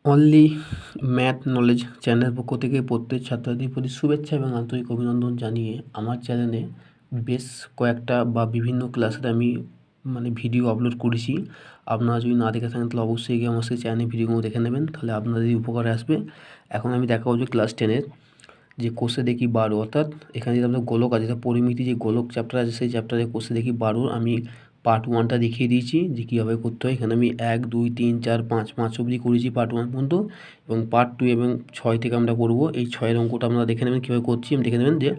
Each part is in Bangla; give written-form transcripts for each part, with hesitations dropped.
অনলি ম্যাথ নলেজ চ্যানেলের পক্ষ থেকে প্রত্যেক ছাত্রছাত্রীর প্রতি শুভেচ্ছা এবং আন্তরিক অভিনন্দন জানিয়ে আমার চ্যানেলে বেশ কয়েকটা বা বিভিন্ন ক্লাসের আমি ভিডিও আপলোড করেছি। আপনারা যদি না দেখে থাকেন তাহলে অবশ্যই গিয়ে আমার সেই চ্যানেলে ভিডিওগুলো দেখে নেবেন, তাহলে আপনাদেরই উপকারে আসবে। এখন আমি দেখাবো যে ক্লাস 10-এর যে কোষে দেখি 12, অর্থাৎ এখানে যে আমাদের গোলক আছে, পরিমিতি যে গোলক চ্যাপ্টার আছে সেই চ্যাপ্টারে কোষে দেখি 12 আমি পার্ট 1টা দেখিয়ে দিয়েছি যে কীভাবে করতে হয়। এখানে আমি 1, 2, 3, 4, 5 অবধি করেছি পার্ট 1 পর্যন্ত, এবং পার্ট 2 এবং 6 থেকে আমরা করব। এই 6-এর অঙ্কটা আপনারা দেখে নেবেন কীভাবে করছি। আমি দেখে নেবেন যে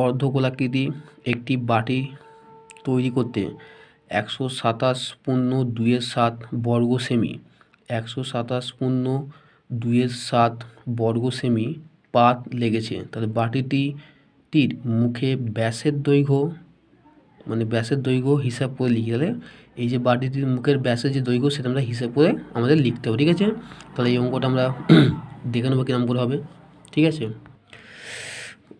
অর্ধগোলাকৃতি একটি বাটি তৈরি করতে 127.2-7 বর্গ সেমি 127.2-7 বর্গ সেমি পাত লেগেছে। তাহলে বাটিটির মুখে ব্যাসের দৈর্ঘ্য হিসাব করে লিখি। তাহলে এই যে বাটিটির মুখের ব্যাসের যে দৈর্ঘ্য সেটা আমরা হিসাব করে আমাদের লিখতে হবে, ঠিক আছে। তাহলে এই অঙ্কটা আমরা দেখে নেবো কিরম করে হবে, ঠিক আছে।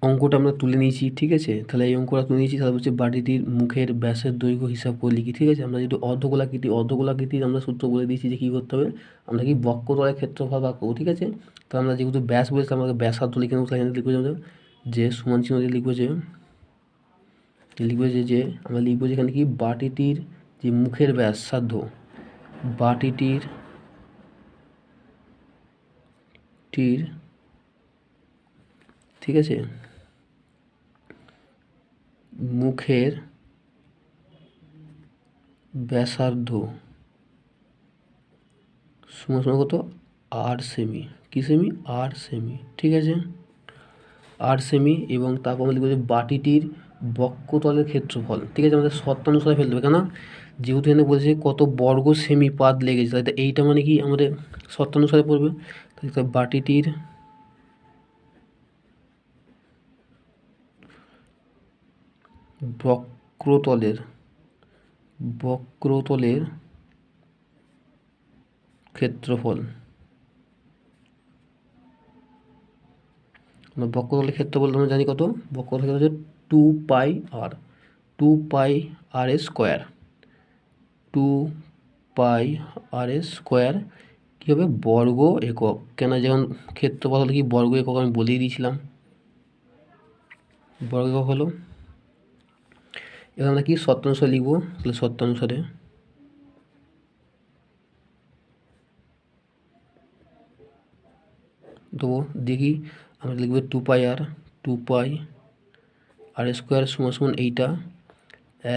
অঙ্কটা আমরা তুলে নিয়েছি, ঠিক আছে। তাহলে এই অঙ্কটা তুলে নিয়েছি, তাহলে হচ্ছে বাটিটির মুখের ব্যাসের দৈর্ঘ্য হিসাব করে লিখি, ঠিক আছে। আমরা যদি অর্ধগোলাকৃতির আমরা সূত্র বলে দিয়েছি যে কী করতে হবে, আমরা কি বক্রতলের ক্ষেত্রফল বার করবো, ঠিক আছে। তাহলে আমরা যেহেতু ব্যাস বলেছি আমাদের ব্যাসার্ধ লিখে নেবো। তাহলে লিখবো যে সমান চিহ্ন দিয়ে লিখবো যে আমরা লিখবো যেখানে কি বাটিটির যে মুখের ব্যাসার্ধ, বাটিটির ঠিক আছে মুখের ব্যাসার্ধ সমান কত 8 সেমি, কি সেমি 8 সেমি, ঠিক আছে 8 সেমি। এবং তারপর আমরা লিখবো যে বাটিটির বক্রতলের ক্ষেত্রফল, ঠিক আছে। আমাদের শর্তানুসারে ফেলতে হবে, কেন যেহেতু এখানে বলছে কত বর্গ সেমি পাত লেগেছে, তাহলে এইটা মানে কি আমাদের শর্তানুসারে পড়বে। তাহলে বাটিটির বক্রতলের ক্ষেত্রফল, বক্রতলের ক্ষেত্রফল আমরা জানি কত, বক্রতলের ক্ষেত্র হচ্ছে 2πr স্কোয়ার, 2πr স্কোয়ার কী হবে বর্গ একক। কেন যেমন ক্ষেত্রফল হলে কি বর্গ একক আমি বলেই দিয়েছিলাম, বর্গ একক হলো। এবার আমরা কি শর্তানুসারে লিখবো, তাহলে শর্তানুসারে দেবো, দেখি আমরা লিখবো 2πr স্কোয়ার সমান এইটা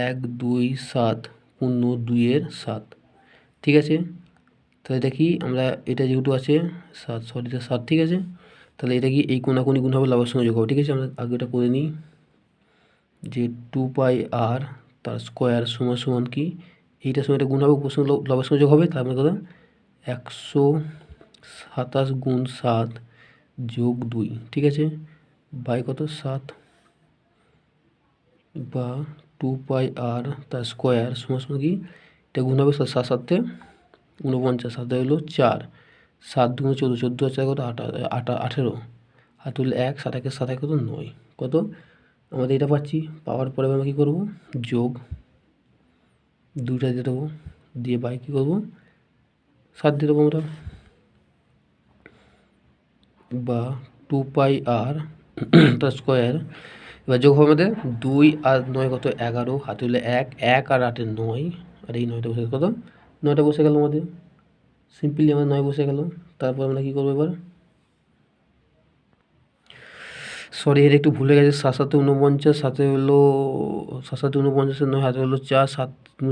1, 2, 7.2-7, ঠিক আছে। তাহলে এটা কি আমরা এটা যেহেতু আছে 7, ঠিক আছে। তাহলে এটা কি এই কোনাকুনি গুণ হবে, লবের সঙ্গে যোগ হবে, ঠিক আছে। আমরা আগে এটা করে নিই যে 2πr তার স্কোয়ার সমান কি এইটার সঙ্গে এটা গুণ হবে, লবের সঙ্গে যোগ হবে, তারপরে কত 127 গুণ 7 যোগ 2, ঠিক আছে, বাই কত 7 বা 2πr তার স্কোয়ার সমান কি এটা গুণ হবে 7 7 49, 7 হলো 4, 7 2 14, 14 আর 4 কত 18, আর তুললে 1, 7 1 7 কত 9, কত আমাদের এটা পাচ্ছি। পাওয়ার পরে আমরা কী করবো যোগ 2টা দিয়ে দেবো, দিয়ে বাই কী করবো 7 দিয়ে দেবো আমরা, বা 2πr তার স্কোয়ার। এবার যোগ হবে আমাদের 2 আর 9 কত 11, হাতে হলে 1, 1 আর 8 9, আর এই 9টা বসে কত 9টা বসে গেল আমাদের, সিম্পলি আমার 9 বসে গেল। তারপর আমরা কী করবো এবার, সরি এটা একটু ভুলে গেছে, 7 7 49, 7 হলো 7 7 49, 9 হাতে হলো 4, 7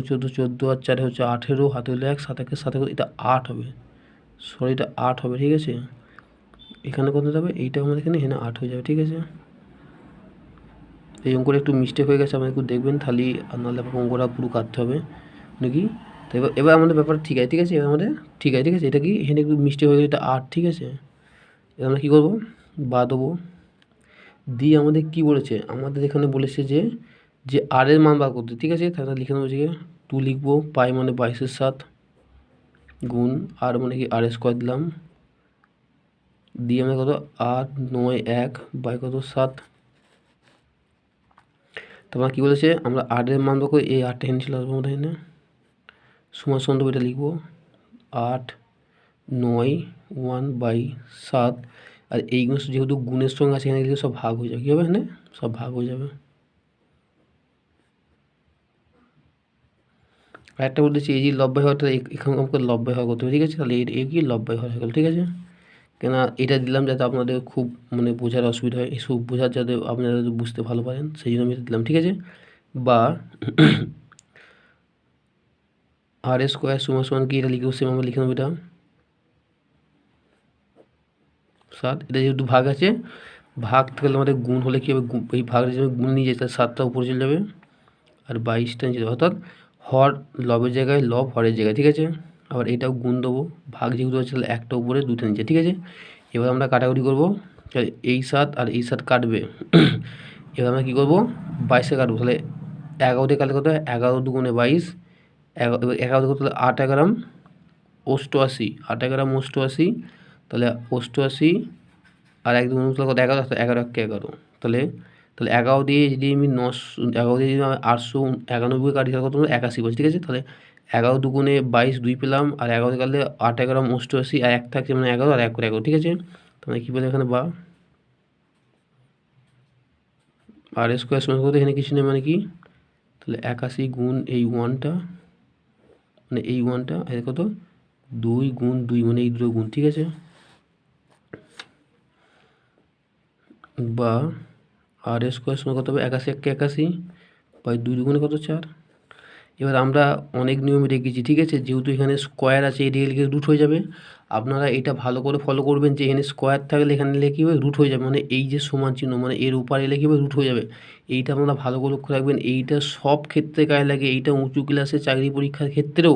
14 14 আর 4 হচ্ছে 18, হাতে হলো 1, 7 1 7 এটা 8 হবে, সরি এটা 8 হবে, ঠিক আছে। এখানে কত যাবে, এইটা আমাদের এখানে 8 হয়ে যাবে, ঠিক আছে। এই অঙ্কটা একটু মিস্টেক হয়ে গেছে, আপনারা একটু দেখবেন, তাহলে নাহলে অঙ্কটা পুরো কাটতে হবে নাকি। তো এবার আমাদের ব্যাপার ঠিক আছে, ঠিক আছে, এবার আমাদের ঠিক আছে, ঠিক আছে। এটা কি এখানে একটু মিস্টেক হয়ে গেছে, এটা 8, ঠিক আছে। এবার আমরা কী করবো বা দেবো, দিয়ে আমাদের কি বলেছে, আমাদের এখানে বলেছে যে আর এর মান বার করতে, ঠিক আছে। তাহলে লিখে নেবো যে 2 লিখবো, পাই মানে 22/7 গুণ আর মানে কি আর স্কোয়ার দিলাম, দিয়ে আমরা কত 8 9 1 বাই কত 7। তারপর কী বলেছে আমরা আর এর মান বার করে এই 8টা এখানে চলে আসবো, আমরা এখানে সমান দেবো, এটা লিখবো 8 9 1/7, আর এইগুলো যেহেতু গুণের সঙ্গে আছে এখানে লিখলে সব ভাগ হয়ে যাবে। কী হবে এখানে সব ভাগ হয়ে যাবে। আর একটা বলতেছি এই যে লব্বাই হওয়াটা এখানে আমাকে লব্বাই হওয়া করতে হবে, ঠিক আছে। তাহলে এই কি লব্বাই হওয়া হয়ে গেল, ঠিক আছে। কেন এটা দিলাম যাতে আপনাদের খুব মানে বোঝার অসুবিধা হয়, এসব বোঝার যাতে আপনারা যাতে বুঝতে ভালো পারেন সেই জন্য আমি এটা দিলাম, ঠিক আছে। বা r² সমান কি এটা লিখে সেম আমরা লিখে নেবো এটা 7। এটা যেহেতু ভাগ আছে, ভাগ থাকলে আমাদের গুণ হলে কী হবে, এই ভাগের জন্য গুণ নিয়ে যায় তাহলে 7টা উপরে চলে যাবে আর 22টা নিচে যাবে, অর্থাৎ হর লবের জায়গায় লব হরের জায়গায়, ঠিক আছে। আবার এটাও গুণ দেবো, ভাগ যেহেতু আছে তাহলে একটা উপরে 2টা নিচে, ঠিক আছে। এবার আমরা কাটাকুটি করবো, তাহলে এই 7 আর এই 7 কাটবে। এবার আমরা কী করবো, 22-এ কাটবো, তাহলে 11 দিয়ে কাটলে কত হয়, 11 দুগুণে 22, 11 দিয়ে কত, তাহলে 8 88, 8 তাহলে 88, আর 1 দুগুণ কত 11, 11 তাহলে 11 দিয়ে যদি আমি 11 দিয়ে যদি আমি 891 কাটি তাহলে কত 81 বলছি, ঠিক আছে। তাহলে 11 দুগুণে 22 2 পেলাম, আর 11 দিয়ে কাটলে 8 88, আর 1 থাকছে মানে 11 আর 1 করে 11, ঠিক আছে। তাহলে কী পেলাম এখানে বা r² সমান কত, এখানে কিছু নেই মানে কি, তাহলে 81 গুণ এই 1টা মানে এই 1টা এর কত 2 গুণ 2 মানে এই দুটো গুণ, ঠিক আছে। বা r² সমান কত হবে, 81 1 81 বাই 2 দুগুণে কত 4। এবার আমরা অনেক নিয়মে রেখেছি, ঠিক আছে। যেহেতু এখানে স্কোয়ার আছে এটি লিখে রুট হয়ে যাবে। আপনারা এটা ভালো করে ফলো করবেন যে এখানে স্কোয়ার থাকলে এখানে লিখে কী হবে রুট হয়ে যাবে, মানে এই যে সমান চিহ্ন মানে এর উপর এলে কী হবে রুট হয়ে যাবে। এইটা আপনারা ভালো করে লক্ষ্য রাখবেন, এইটা সব ক্ষেত্রে কাজে লাগে। এইটা উঁচু ক্লাসে চাকরি পরীক্ষার ক্ষেত্রেও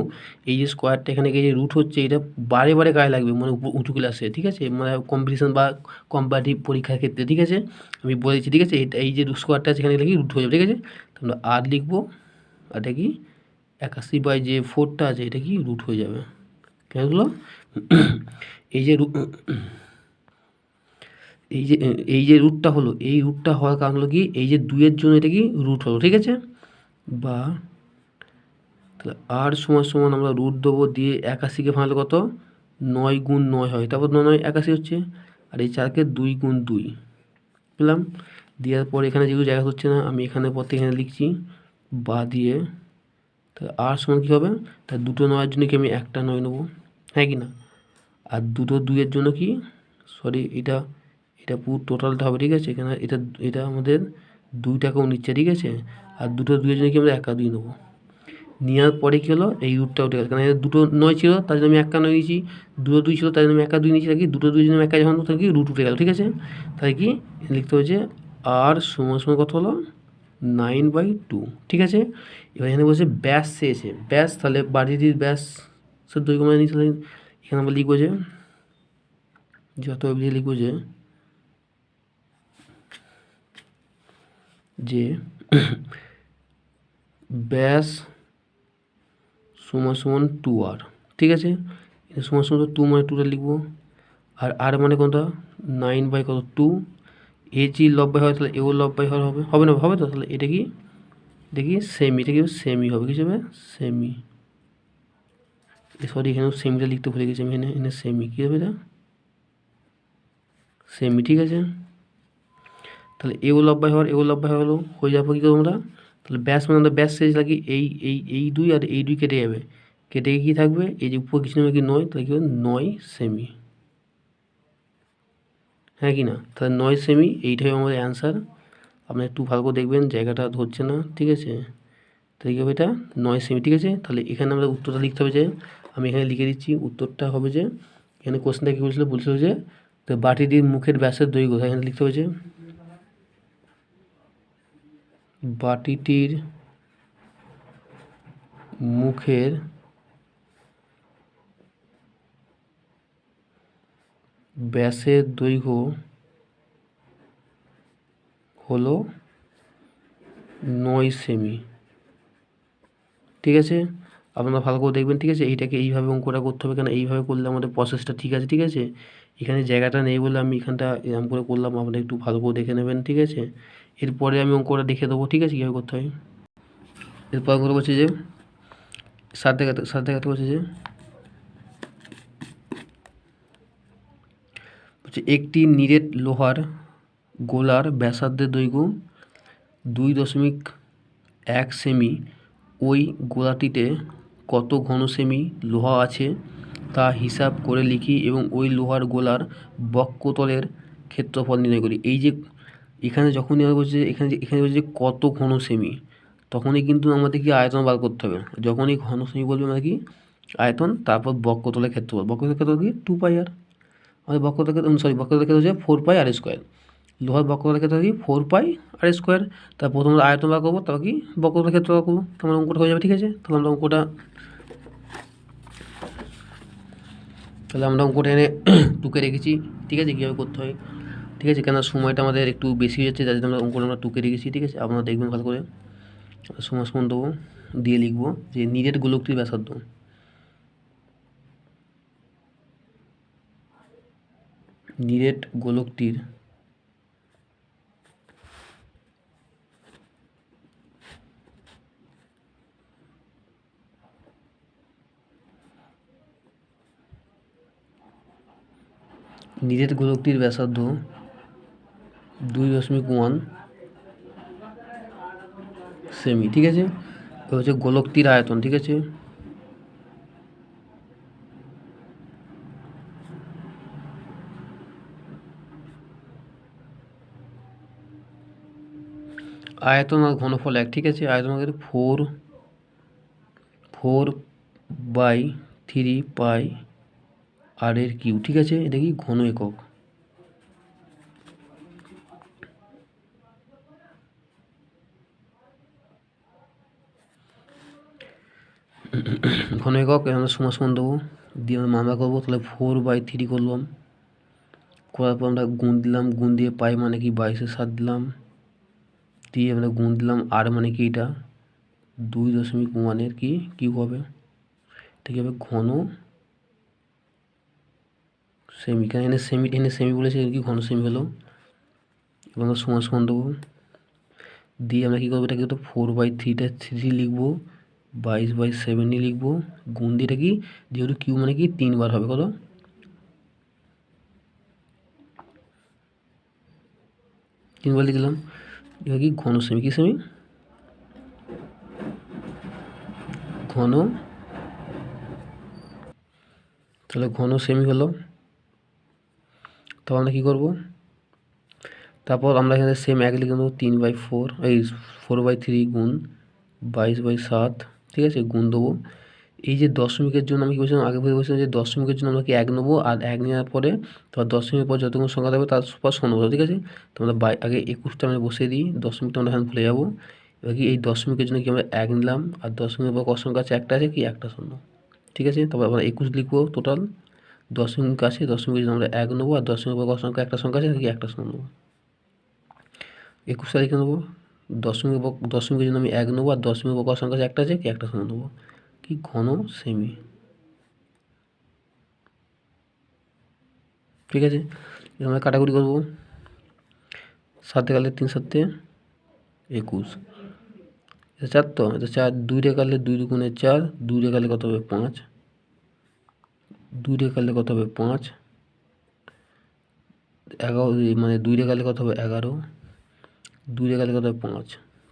এই যে স্কোয়ারটা এখানে গিয়ে যে রুট হচ্ছে এটা বারে বারে কাজে লাগবে, মানে উঁচু ক্লাসে, ঠিক আছে, মানে কম্পিটিশন বা কম্পারেটিভ পরীক্ষার ক্ষেত্রে, ঠিক আছে। আমি বলেছি, ঠিক আছে। এটা এই যে স্কোয়ারটা আছে এখানে লিখে রুট হয়ে যাবে, ঠিক আছে। আমরা আর লিখবো, এটা কি 81 বাই যে 4টা আছে এটা কি রুট হয়ে যাবে, কেন হলো এই যে এই যে রুটটা হলো, এই রুটটা হওয়ার কারণ হলো কি এই যে 2-এর জন্য এটা কি রুট হলো, ঠিক আছে। বা তাহলে আর সমান আমরা রুট দেবো, দিয়ে 81-কে ভাঙলে কত 9 গুণ 9 হয়, তারপর 9 81 হচ্ছে, আর এই 4কে 2 গুণ 2 পেলাম। দেওয়ার পর এখানে যেগুলো জায়গা হচ্ছে না আমি এখানে পর এখানে লিখছি বা দিয়ে, তাহলে আর সমান কী হবে, তা দুটো 9-এর জন্য কি আমি একটা 9 নেবো, হ্যাঁ কি না। আর দুটো 2-এর জন্য কি সরি এটা পুরো টোটালটা হবে, ঠিক আছে। এখানে এটা আমাদের 2টাকেও নিচ্ছে, ঠিক আছে। আর দুটো 2-এর জন্য কি আমরা 1 2 নেবো, নেওয়ার পরে কী হলো এই রুটটা উঠে গেল, কারণ দুটো 9 ছিল তার জন্য আমি 1 9 নিয়েছি, দুটো 2 ছিল তার জন্য আমি 1 2 নিয়েছি, কি দুটো 2-এর জন্য 1 যখন তাহলে কি রুট উঠে গেল, ঠিক আছে। তাই কি লিখতে হয়েছে আর সমান কত হলো 9/2, ঠিক আছে। এবার এখানে বলছে ব্যাস চেয়েছে, ব্যাস তাহলে বাড়িটির ব্যাস দৈর্ঘ্য মানে তাহলে এখানে আমরা লিখবো যে যত অবধি লিখবো যে ব্যাস সমান 2r, ঠিক আছে। এটা সমান 2 মানে 2টা লিখবো, আর আর মানে কোনটা 9/2। এ যে লব্বাই হয় তাহলে এও লব্বাই হবে না, হবে তো। তাহলে এটা কি দেখি সেমি, এটা কি সেমি হবে, কিছু হবে সেমি, সরি এখানেও সেমিটা লিখতে ভুলে গেছি আমি, এখানে সেমি কী হবে এটা সেমি, ঠিক আছে। তাহলে এও লব্বাই হলো হয়ে যাবো কী করবো আমরা, তাহলে ব্যাস মানে আমরা ব্যাস শেষ লাগি এই 2 আর এই 2 কেটে যাবে, কেটে গিয়ে কী থাকবে এই যে উপর কিছু নেবে কি 9, তাহলে কী হবে 9 সেমি, হ্যাঁ কি না। তাহলে 9 সেমি এইটাই আমাদের অ্যান্সার। আপনি একটু ভালো করে দেখবেন জায়গাটা ধরছে না, ঠিক আছে। তাহলে কী হবে এটা 9 সেমি, ঠিক আছে। তাহলে এখানে আমরা উত্তরটা লিখতে হবে যে আমি এখানে লিখে দিচ্ছি, উত্তরটা হবে যে এখানে কোশ্চেনটা কী বলছিল যে তো বাটিটির মুখের ব্যাসের দৈর্ঘ্য, এখানে লিখতে হবে যে বাটিটির মুখের ব্যাসের দৈর্ঘ্য হলো 9 সেমি, ঠিক আছে। আপনারা ভালো করে দেখবেন, ঠিক আছে। এইটাকে এইভাবে অঙ্কটা করতে হবে, কেন এইভাবে করলে আমাদের প্রসেসটা ঠিক আছে, ঠিক আছে। এখানে জায়গাটা নেই বলে আমি এখানটা এরকম করে করলাম, আপনারা একটু ভালো করে দেখে নেবেন, ঠিক আছে। এরপরে আমি অঙ্কটা দেখে দেবো, ঠিক আছে, কীভাবে করতে হয়। এরপর অঙ্কটা বলছে যে সাত দেখাতে বলছে যে হচ্ছে একটি নিরেট লোহার গোলার ব্যাসার্ধের দৈর্ঘ্য 2.1 সেমি, ওই গোলাটিতে কত ঘন সেমি লোহা আছে তা হিসাব করে লিখি এবং ওই লোহার গোলার বক্ষতলের ক্ষেত্রফল নির্ণয় করি। এই যে এখানে যখনই আমরা বলছি এখানে বলছে যে কত ঘন সেমি, তখনই কিন্তু আমাদের কি আয়তন বার করতে হবে। যখনই ঘন সেমি বলবে আমরা কি আয়তন, তারপর বক্ষতলের ক্ষেত্রফল। বক্ষতলের ক্ষেত্রফল কি 2πr, আমাদের বক্ষতলের বক্ষতলের ক্ষেত্র হচ্ছে 4πr²। লোহার বক্ষতলের ক্ষেত্র কি 4πr²। তার প্রথম আমরা আয়তন বার করবো, তারপর কি বক্ষতলের ক্ষেত্র বার করবো, তাহলে অঙ্কটা হয়ে যাবে। ঠিক আছে, তাহলে আমরা অঙ্কটা এনে টুকে রেখেছি। ঠিক আছে, কীভাবে করতে হয়। ঠিক আছে, কেন সময়টা আমাদের একটু বেশি হয়ে যাচ্ছে, যার জন্য আমরা অঙ্কটা টুকে রেখেছি। ঠিক আছে, আপনারা দেখবেন ভালো করে। সমান দেবো, দিয়ে লিখবো যে নিরেট গোলকটির ব্যাসার্ধ, নিরেট গোলকটির ব্যাসার্ধ 2.1 সেমি। ঠিক আছে, হচ্ছে গোলকটির আয়তন। ঠিক আছে, আয়তন আর ঘনফল এক। ঠিক আছে, আয়তন আমাদের 4/3πr²। ঠিক আছে, এটা কি ঘন একক। ঘন একক আমরা সমান দেবো, দিয়ে আমরা মামলা করবো। তাহলে 4/3 করলাম, করার পর আমরা গুণ দিলাম, গুণ দিয়ে পাই মানে কি 22/7 দিলাম, দিয়ে আমরা গুণ দিলাম আর মানে কি এটা 2.1 কি কিউব হবে। ঠিক হবে ঘন সেমি, কারণ এনে সেমি বলেছে, কি ঘন সেমি হলো। এবং আমরা সমান দেবো, দিয়ে আমরা কী করবো, এটাকে তো 4/3টা 3 লিখবো, 22/7 লিখবো, গুণ দিয়ে এটা কি যেহেতু কিউ মানে কি 3 বার হবে, কত 3 বার লিখলাম। এটা কি ঘন সেমি, কি সেমি ঘন, তাহলে ঘন সেমি হলো। তারপর আমরা কী করবো, তারপর আমরা এখানে সেম এক লিখে দেবো, 3/4 এই 4/3 গুণ 22/7। ঠিক আছে, গুণ দেবো। এই যে দশমিকের জন্য আমি কী বলছিলাম, আগে বলছিলাম যে দশমিকের জন্য আমরা কি 1 নেবো, আর 1 নেওয়ার পরে তারপর দশমিকের পর যতক্ষণ সংখ্যা থাকবে তার পর শূন্য বসবো। ঠিক আছে, তো আমরা আগে 21টা আমরা বসিয়ে দিই, দশমিকটা আমরা এখানে ভুলে যাবো। এবার কি এই দশমিকের জন্য কি আমরা 1 নিলাম, আর দশমিকের পর কত সংখ্যা আছে, একটা আছে কি একটা শূন্য। ঠিক আছে, তারপর আমরা 21 লিখবো টোটাল। দশমিক আছে, দশমিকের জন্য আমরা 1 নেবো, আর দশমিকের পর কত সংখ্যা একটা সংখ্যা আছে কি একটা শূন্য নেবো। 21 লিখে নেবো, দশমিকের জন্য আমি 1 নেবো, আর দশমিকের পর কত সংখ্যা আছে একটা আছে কি একটা শূন্য নেবো, কি ঘন সেমি। ঠিক আছে, আমরা কাটাকুটি করবো, 7 কাটলে 3 7 21, এটা 4, তো এটা 4, 2 রে কাটলে 2 দুগুণে 4, 2 রে কাটলে কত হবে 5, 2 রে কাটলে কত হবে 5, 11 মানে 2 রে কাটলে কত হবে 11, 2 রে কাটলে কত হবে 5।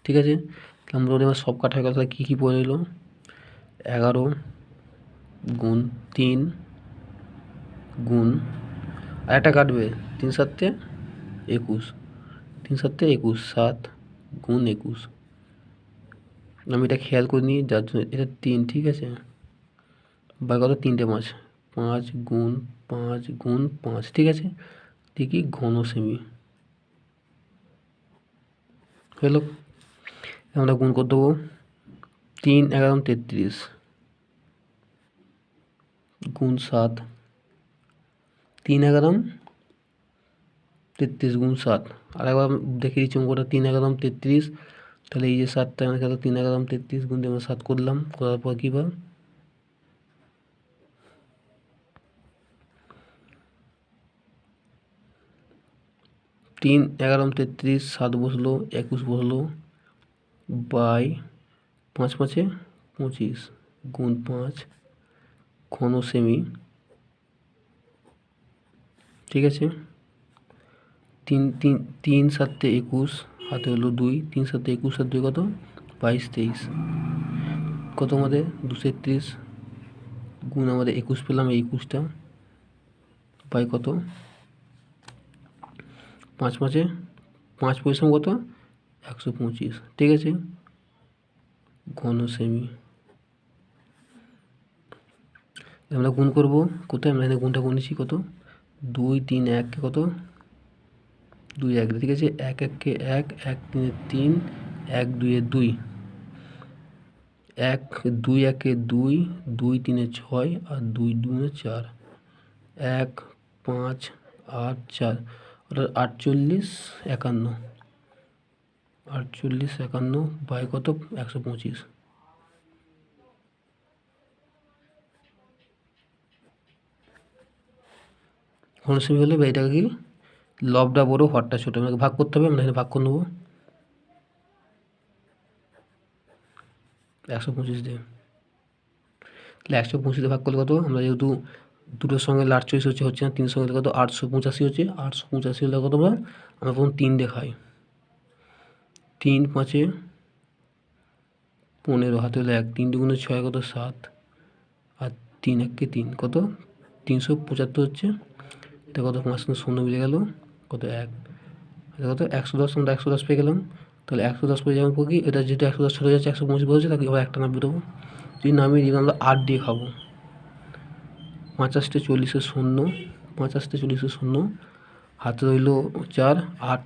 ঠিক আছে, আমরা এবার সব কাটার কথা কী কী পড়ে এলো, 11 গুণ 3 গুণ আর একটা কাটবে 3 7 21, 3 7 21, 7 গুণ 21। আমি এটা খেয়াল করে নিই, যার জন্য এটা 3। ঠিক আছে, বা কত 3টে 5, 5 গুণ 5 গুণ 5। ঠিক আছে, দেখি ঘন সেমি হলো। আমরা গুণ করে দেবো, 3 11 33 গুণ 7, 3 11 33 গুণ 7। আর একবার দেখে দিচ্ছি অঙ্কটা, 3 11 33, তাহলে এই যে 7টা এখানে গেল, 3 11 33 গুণ দিয়ে আমরা 7 করলাম, করার পর কী বা 3 11 33, 7 বসলো, 21 বসলো, বাই 5 5 25 গুণ 5 ঘন সেমি। ঠিক আছে। তিন তিন তিন সাতে 21, হাতে হলো 2, 3 সাতে 21 আর 2 কত 22 23, কত আমাদের 231 গুণ আমাদের 21 পেলাম, এই 21টা বাই কত 5 5-এ 5 পরিশ্রম কত 125, ঠিক আছে। ঘন সেমি আমরা গুণ করব কোথায়, আমরা এখানে গুণটা গুনেছি কত 2 3 1 কত 2 1, ঠিক আছে। 1 1 1, 1 3 3, 1 2 2, 1 2 1 2, 2 3 6 আর 2 2 4, 1 5 8 4, অর্থাৎ 48 51, 48 51 বাই কত 125। ঘনসেমি হলে এটাকে কি লবটা বড় হরটা ছোটো, আমাকে ভাগ করতে হবে, আমরা এখানে ভাগ করে নেবো 125 দিয়ে। তাহলে 125 দিয়ে ভাগ করলে কত, আমরা যেহেতু দুটোর সঙ্গে লাট চয়েস হচ্ছে না, 3 সঙ্গে কত 885 হচ্ছে, 885 হলে কত আমরা প্রথম 3 দিয়ে খাই, 3 5-এ 15, হাতে হলে 1, 3 2 6 কত 7 আর 3 1 3 কত 375 হচ্ছে, এটা কত 5 0 মিলে গেল কত 1, এটা কত 110, আমরা 110 পেয়ে গেলাম। তাহলে 110 পেয়ে যাওয়ার পর কি এটা যেহেতু 110 ছোটো যাচ্ছে 125 বলছে, তাকে আবার একটা নামিয়ে দেবো, যদি নামিয়ে দিই আমরা 8 দিয়ে খাবো, 50 40 0, 50 40 0, হাতে রইল 4, 8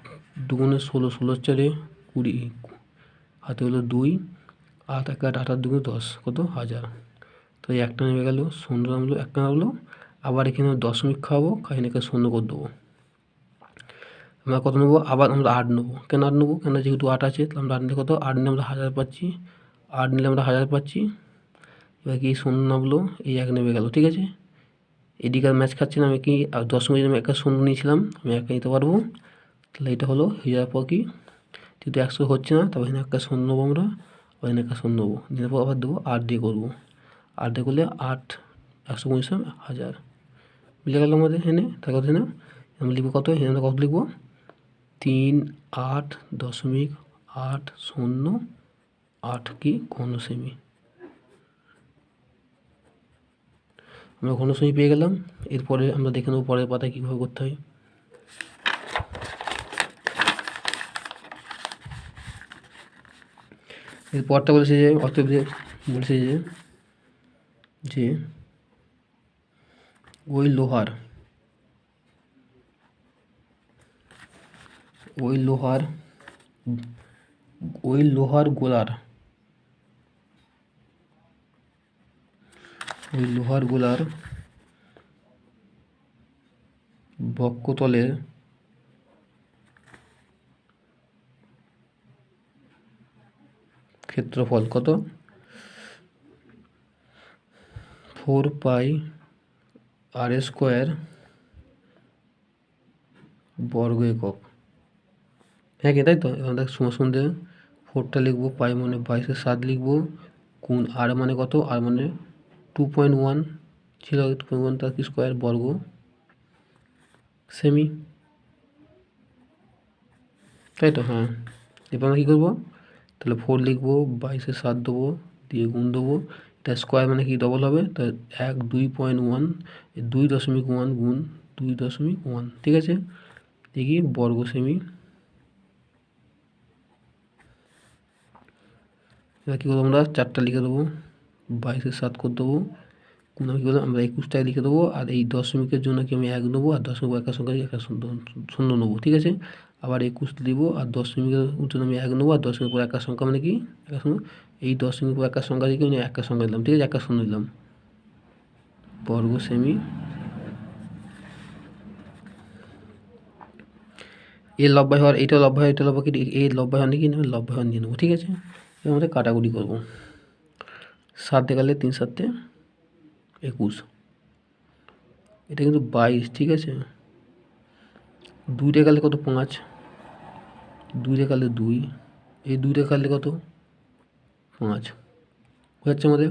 2 16, 16 4 20, হাতে হলো 2, 8 1 8 8 2 10 কত 1000, তো এই একটা নেমে গেল 0 নামলো, একটা নামলো, আবার এখানে দশমিক খাওয়াবো, এখানে 0 করে দেবো। আমরা কত নেবো, আবার আমরা 8 নেবো, কেন 8 নেবো, কেন যেহেতু 8 আছে, তাহলে আমরা 8 নিলে কত 8 নিলে আমরা 1000 পাচ্ছি, 8 নিলে আমরা 1000 পাচ্ছি। এবার কি 0 নামলো, এই 1 নেমে গেল, ঠিক আছে। এদিকে আর ম্যাচ খাচ্ছে না, আমি কি দশমিক আমি একটা 0 নিয়েছিলাম, আমি একা নিতে পারবো, তাহলে এটা হলো হয়ে যাওয়ার পর কি যেহেতু 100 হচ্ছে না, তবে এখানে একটা 0 নেবো আমরা, এখানে একটা 0 নেবো, নেওয়ার পর আবার দেবো 8 দিয়ে করবো, 8 দিয়ে করলে 8 125 1000 মিলে গেল আমাদের এখানে। তার কথা না আমি লিখবো কত, এখানে আমরা কত লিখবো 3 8 দশমিক 8 0 8 কি ঘন সেমি, আমরা ঘন সেমি পেয়ে গেলাম। এরপরে আমরা দেখে নেবো পরের পাতায় কীভাবে করতে হয়। এরপরটা বলেছে যে অতএব বলছে যে ওই লোহার গোলার বক্ষতলের ক্ষেত্রফল কত 4 পাই r² বর্গ একক। হ্যাঁ কি তাই তো, আমাদের সমান দেবে 4টা লিখবো, পাই মানে 22 7 লিখবো, গুণ আর মানে কত, আর মানে 2.1 ছিল, 2.1 তার স্কোয়ার বর্গ সেমি, তাই তো। হ্যাঁ এবার আমরা কী করবো, তাহলে 4 লিখবো, 22 7 দেবো, দিয়ে গুণ দেবো, এটা স্কোয়ার মানে কি ডবল হবে, তা 2.1 2.1 গুণ 2.1, ঠিক আছে। দেখি বর্গ সেমি, এবার কী করবো আমরা 4টা লিখে দেবো, 22 7 করে দেবো, গুণ আমি কী করবো আমরা 21টায় লিখে দেবো, আর এই দশমিকের জন্য কি আমি 1 নেবো, আর দশমিক একা সংখ্যা একা শূন্য নেবো, ঠিক আছে। আবার 21 দিব, আর দশমিকের জন্য আমি 1 নেবো, আর দশমিক পর একা সংখ্যা মানে কি একা সংখ্যা, এই দশমিক পর একা সংখ্যা থেকে আমি একা সংখ্যা দিলাম, ঠিক আছে, একা শূন্য দিলাম, বর্গ সেমি। এর লব্বাই হওয়ার এইটা লব্বাই, এটা লব্বা কি এই লব্বাই হওয়ার নাকি লব্বাই হওয়ার নিয়ে নেবো, ঠিক আছে। এবার আমাদের কাটাকুটি করবো, 7 দিয়ে গেলে 3 7 21, এটা কিন্তু 22, ঠিক আছে। 2 গেলে কত 5, 2 গেলে 2, এই 2 গেলে কত 5 হচ্ছে আমাদের,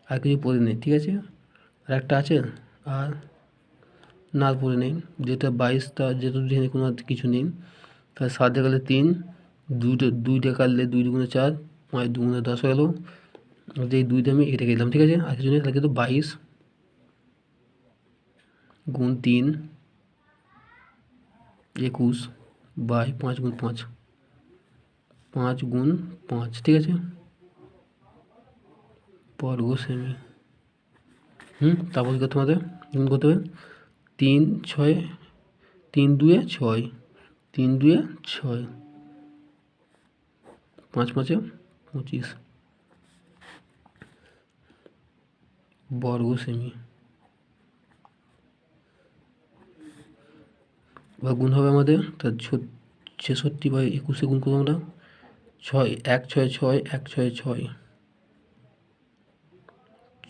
আর কিছু পড়ে নেই, ঠিক আছে। আর একটা আছে, আর না পড়ে নেই, যেটা 22টা যেহেতু এখানে কোনো কিছু নেই, তাহলে 7 দিয়ে গেলে 3, 2 কাটলে 2 দুগুণে 4, 5 দুগুণে 10 হয়ে গেল। যেই 2টা আমি এটা গেলাম, ঠিক আছে। আর কিছু নেই, তাহলে কিন্তু 22 গুণ 3 21 বাই 5 গুণ 5, 5 গুণ 5, ঠিক আছে, বর্গ সেমি। তারপর কী করতে হবে, গুণ করতে হবে 3 6, 3 2 6, 3 2 6, 5 5 25 বর্গ সেমি। বা গুণ হবে আমাদের, তার 66 বাই 21 গুণ করবো আমরা, 6 1 6 6 1 6 6,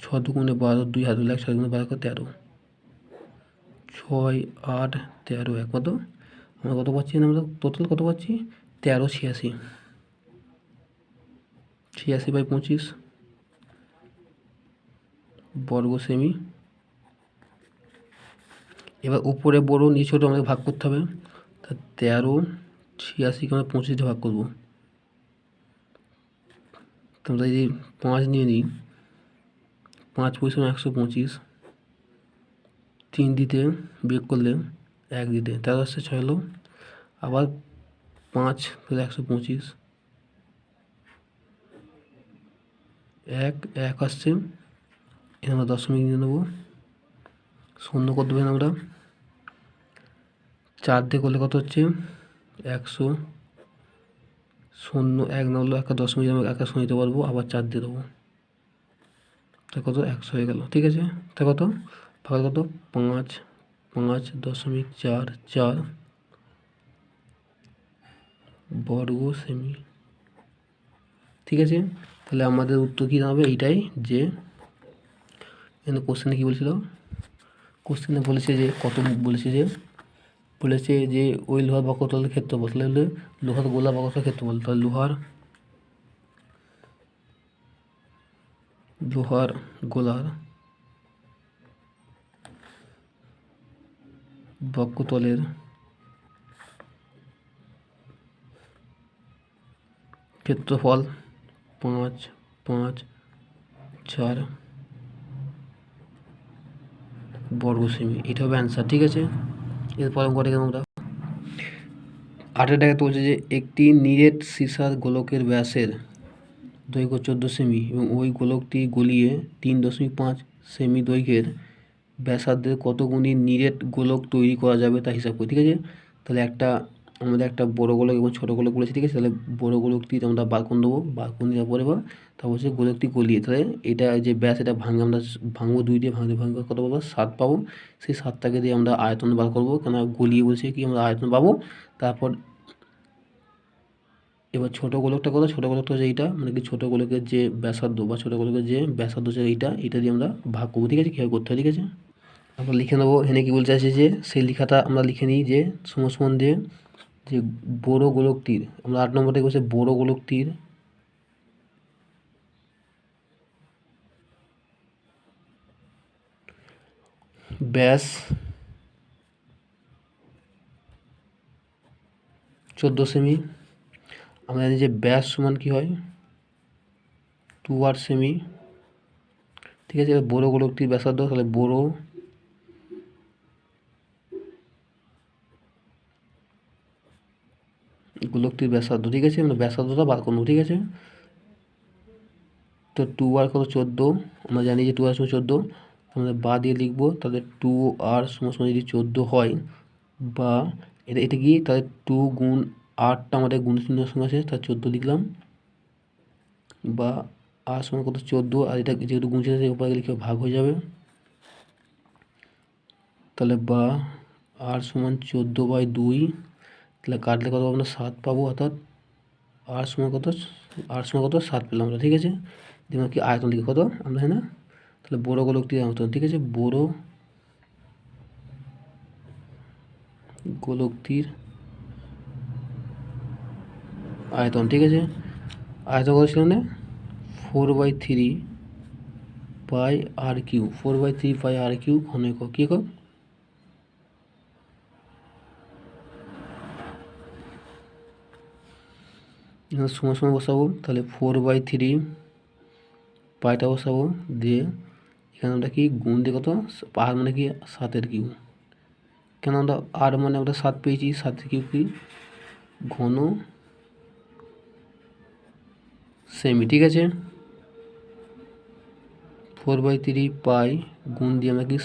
6 দুগুণে 12, 2 হাতে 1, 6 দুগুণে 12 13, 6 8 13 1 কত, আমরা কত পাচ্ছি, আমরা টোটাল কত পাচ্ছি, 13 86, 86 বাই 25 বর্গ সেমি। এবার উপরে বড় নিচে ছোটো আমাদের ভাগ করতে হবে, তা 13 86কে আমরা 25 দিয়ে ভাগ করবো। তো আমরা যদি 5 নিয়ে নিই, 5 পয়সা 125, 3 দিতে বিয়োগ করলে 1 দিতে 13 আসছে 6 হলো, আবার 5 তাহলে 125, 1 আসছে, এখানে আমরা দশমিক নিয়ে নেবো, শূন্য কত দেবেন আমরা, 4 দিয়ে করলে কত হচ্ছে 100, 0 1 না হলো 1 দশমিক আমি 1 শূন্য দিতে পারবো, আবার 4 দিয়ে দেবো, তা কত 100 হয়ে গেল, ঠিক আছে। তা কত ভাগ কত 5 5.44 বর্গ সেমি, ঠিক আছে। তাহলে আমাদের উত্তর কী দাঁড়াবে, এইটাই, যে এখানে কোশ্চেনে কী বলেছিল, কোশ্চেনে বলেছে যে কত, বলেছে যে ওই লোহার বক্রতলের ক্ষেত্রফল, তাহলে লোহার গোলা বক্রতলের ক্ষেত্রফল, তাহলে লোহার গোলার বক্রতলের ক্ষেত্রফল 5 5 4 বর্গ সেমি, এটা হবে অ্যান্সার, ঠিক আছে। এরপর অঙ্কটা কেন আমরা 8 টাকা বলছে যে একটি নিরেট সীসার গোলকের ব্যাসের দৈর্ঘ্য 14 সেমি এবং ওই গোলকটি গলিয়ে 3.5 সেমি দৈর্ঘ্যের ব্যাসার্ধের কতগুলি নিরেট গোলক তৈরি করা যাবে তা হিসাব করি, ঠিক আছে। তাহলে আমাদের একটা বড় গোলক এবং ছোটো গোলক বলেছে, ঠিক আছে। তাহলে বড় গোলকটি আমরা বার করে দেবো, বার করে দেওয়ার পরে তারপর হচ্ছে গোলকটি গলিয়ে, তাহলে এটা যে ব্যাস, এটা আমরা ভাঙবো 2 দিয়ে, ভাঙতে কত পাবো 7 পাবো, সেই 7টাকে দিয়ে আমরা আয়তন বার করবো, কেন গলিয়ে বলছে কি আমরা আয়তন পাবো। তারপর এবার ছোটো গোলকটা কত, ছোটো গোলকটা হচ্ছে এইটা, মানে কি ছোটো গোলকের যে ব্যাসার্ধ বা ছোটো গোলকের যে ব্যাসার্ধ হচ্ছে এটা দিয়ে আমরা ভাগ করবো, ঠিক আছে, কীভাবে করতে হয়, ঠিক আছে। আমরা লিখে নেবো, এখানে কি বলতে চাইছে যে সেই লেখাটা আমরা লিখে নিই, যে সমান দিয়ে যে বড় গোলকটির, আমরা 8 নম্বরটা বলছে বড় গোলকটির ব্যাস 14 সেমি, আমরা জানি যে ব্যাস সমান কি হয় 2r সেমি, ঠিক আছে। বড় গোলকটির ব্যাসার্ধ, তাহলে বড় গোলকটির ব্যাসার্ধ, ঠিক আছে, আমরা ব্যাসার্ধটা বার করবো, ঠিক আছে। তো 2r কত 14, আমরা জানি যে 2r সমান 14, আমরা বা দিয়ে লিখবো, তাহলে 2r সমান যদি 14 হয়, বা এটা কি, তাহলে 2 গুণ 8টা আমাদের গুণ চিহ্নের সঙ্গে আছে, তাহলে 14 লিখলাম, বা আর সমান কত 14, আর এটা যেহেতু গুণ চিহ্ন আছে উপরে লিখে ভাগ হয়ে যাবে, তাহলে বা আর সমান 14/2, তাহলে কাটলে কত আমরা 7 পাবো, অর্থাৎ আর সমান কত 7 পেলাম আমরা, ঠিক আছে। দেখুন কি আয়তন লিখে কত আমরা, হ্যাঁ না, তাহলে বড় গোলকটির আয়তন, ঠিক আছে, বড় গোলকটির আয়তন, ঠিক আছে। আয়তন কত ছিল না 4/3 পাই আর কিউ, 4/3 পাই আর কিউ ঘন একক, কী একক এখানে সমান সমান বসাবো, তাহলে 4/3 পাইটা বসাবো, দিয়ে এখানে আমরা কি গুণ দিয়ে কত, আর মানে কি 7 কিউ, কেন আমরা আর মানে আমরা 7 পেয়েছি, 7 কিউ কি ঘন সেমি, ঠিক আছে। 4/3 পাই গুণ দিয়ে আমরা কি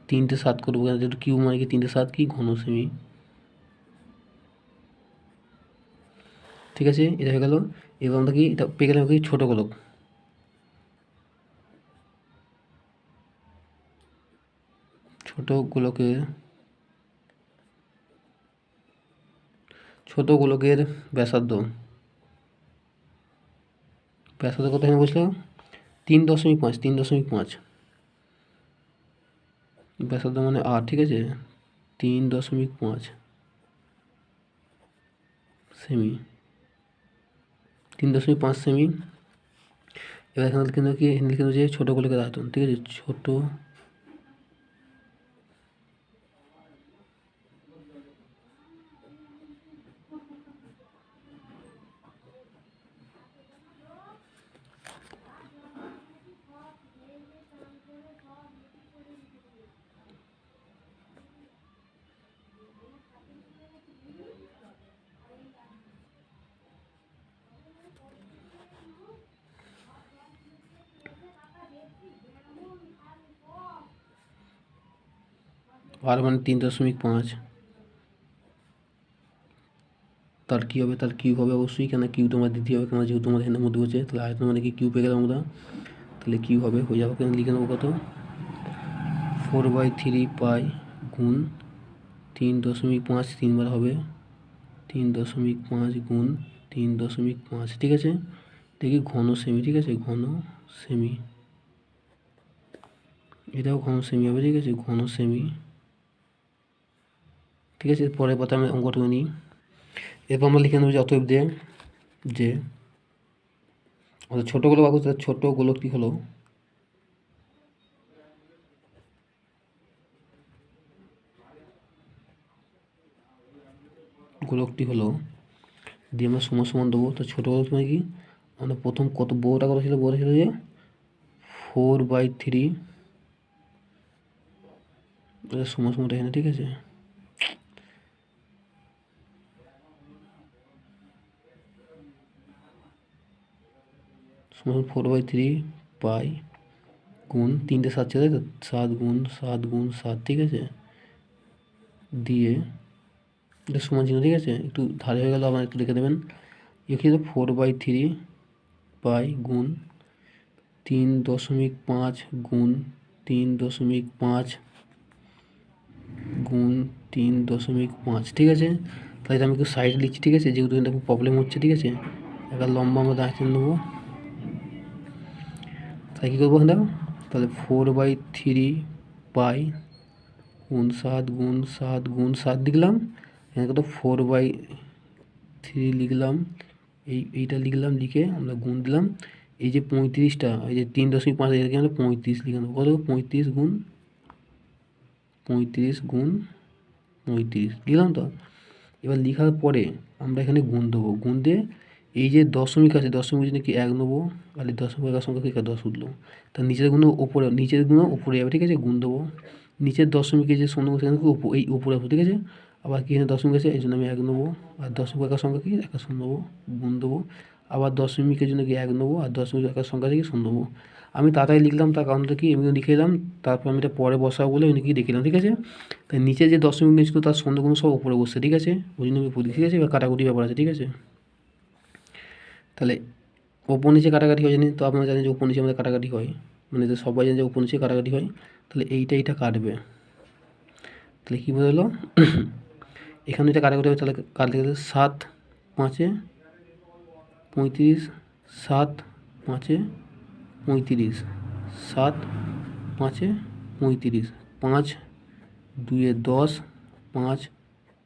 3টে 7 করবো, যেহেতু কিউ মানে কি 3টে 7 কি ঘন সেমি, ঠিক আছে। এটা হয়ে গেল। এবার আমরা কি এটা পেয়ে গেলাম কি ছোটো গোলক, ছোট গোলকের ব্যাসার্ধ কত এখানে বসলো 3.5 3.5 ব্যাসার্ধ মানে 8, ঠিক আছে। 3.5 সেমি, 3.5 সেমি। এবার এখানে কিন্তু কি কিন্তু যে ছোটো গোলকের আয়তন, ঠিক আছে। ছোট আর মানে 3.5, তার কী হবে, তার কিউ হবে অবশ্যই, কেন কিউ তোমার দিতে হবে, কেন যেহেতু তোমাদের এখানে মধ্যে হচ্ছে, তাহলে আয়তন মানে কি কিউ পেয়ে গেলাম আমরা, তাহলে কিউ হবে হয়ে যাবে, কেন লিখে নেবো কত 4/3 পাই গুণ 3.5, 3বার হবে 3.5 গুণ 3.5, ঠিক আছে। দেখি ঘন সেমি, ঠিক আছে, ঘন সেমি, এটাও ঘন সেমি হবে, ঠিক আছে, ঘন সেমি, ঠিক আছে। পরের পাতা আমি অঙ্কটা নিই। এরপর আমরা লিখে নেবো যে অতএব যে ছোটো গোলক আঁকবো, তাহলে ছোটো গোলকটি হলো দিয়ে আমরা সমান সমান দেবো, তো ছোটো গোলক মানে কি আমরা প্রথম কত বড়টা কত ছিল, বড় ছিল যে 4/3 সমান সমানটা এখানে, ঠিক আছে। সমান 4/3 পাই গুণ 3টে 7 ছিল, 7 গুণ 7 গুণ 7, ঠিক আছে, দিয়ে এটা সমান চিহ্ন, ঠিক আছে, একটু ধারে হয়ে গেল, আবার একটু লিখে দেবেন। এখানে 4/3 পাই গুণ 3.5 গুণ 3.5 গুণ 3.5, ঠিক আছে। তাহলে আমি একটু সাইড লিখছি, ঠিক আছে, যেহেতু এটা খুব প্রবলেম হচ্ছে, ঠিক আছে। এবার লম্বা আমরা দাঁড়িয়ে নেবো, তাই কী করবো দেখো, তাহলে 4/3 পাই গুণ 7 গুণ 7 গুণ 7 লিখলাম, এখানে কত 4/3 লিখলাম, এইটা লিখলাম, লিখে আমরা গুণ দিলাম, এই যে 35টা, এই যে 3.5 এটাকে আমরা 35 লিখে নেবো, কত 35 গুণ 35 লিখলাম তো। এবার লেখার পরে আমরা এখানে গুণ দেবো, গুণ দিয়ে এই যে দশমিক আছে, দশমিক জন্য কি 1 নেবো, আর এই দশমিক একার সংখ্যা কি 10 উঠলো, তার নিচের গুণ উপরে, নিচের গুণ উপরে যাবে, ঠিক আছে, গুণ দেবো। নিচের দশমিকে যে শূন্য সেখানে কি এই উপরে আসবো, ঠিক আছে। আবার কি এখানে দশমিক আছে, এই জন্য আমি 1 নেবো, আর দশমিক একার সংখ্যা কি 1 নেবো, গুণ দেবো। আবার দশমিকের জন্য কি 1 নেবো, আর দশমিক একার সংখ্যা থেকে 0 নেবো। আমি তাড়াতাড়ি লিখলাম, তার কারণটা কি এমনি লিখে এলাম, তারপর আমি এটা পরে বসাবো বলে এমনি কি দেখিলাম, ঠিক আছে। তাই নিচে যে দশমিক নিয়েছিল তার শূন্যগুণ সব উপরে বসছে, ঠিক আছে, ওই জন্য আমি বলি, ঠিক আছে। এবার কাটাকুটি ব্যাপার আছে, ঠিক আছে। তাহলে ওপর নিচে কাটাকাটি হয় জানি, তো আপনারা জানেন যে ওপর নিচে আমাদের কাটাকাটি হয়, মানে যে সবাই জানে যে ওপর নিচে কাটাকাটি হয়, তাহলে এইটা কাটবে, তাহলে কী বোঝালো এখানে এটা কাটাকাটি হবে, তাহলে কাটতে গেলে 7 5 35, 7 5 35, 7 5 35, 5 2 10, 5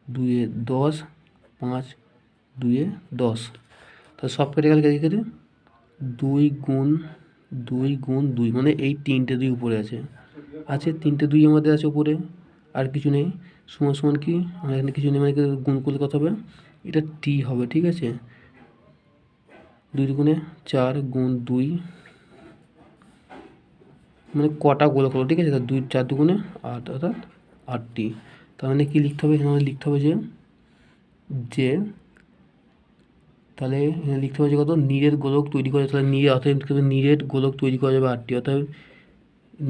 2 10, 5 2 10, তাহলে সব কেটে গেলে কেটে কেটে 2 গুণ 2 মানে এই 3টে 2 উপরে আছে, 3টে 2 আমাদের আছে উপরে, আর কিছু নেই, সমান সমান কি আমরা এখানে কিছু নেই, মানে গুণ করলে কত হবে, এটা টি হবে, ঠিক আছে। 2 দুগুণে 4 গুণ 2 মানে কটা গোলক হলো, ঠিক আছে। তা 2 4 দুগুণে 8 অর্থাৎ 8টি। তার মানে কী লিখতে হবে, এখানে লিখতে হবে যে তাহলে এখানে লিখতে হবে যে কত, নিরেট গোলক তৈরি করা, তাহলে অর্থাৎ নিরেট গোলক তৈরি করা যাবে 8টি, অর্থাৎ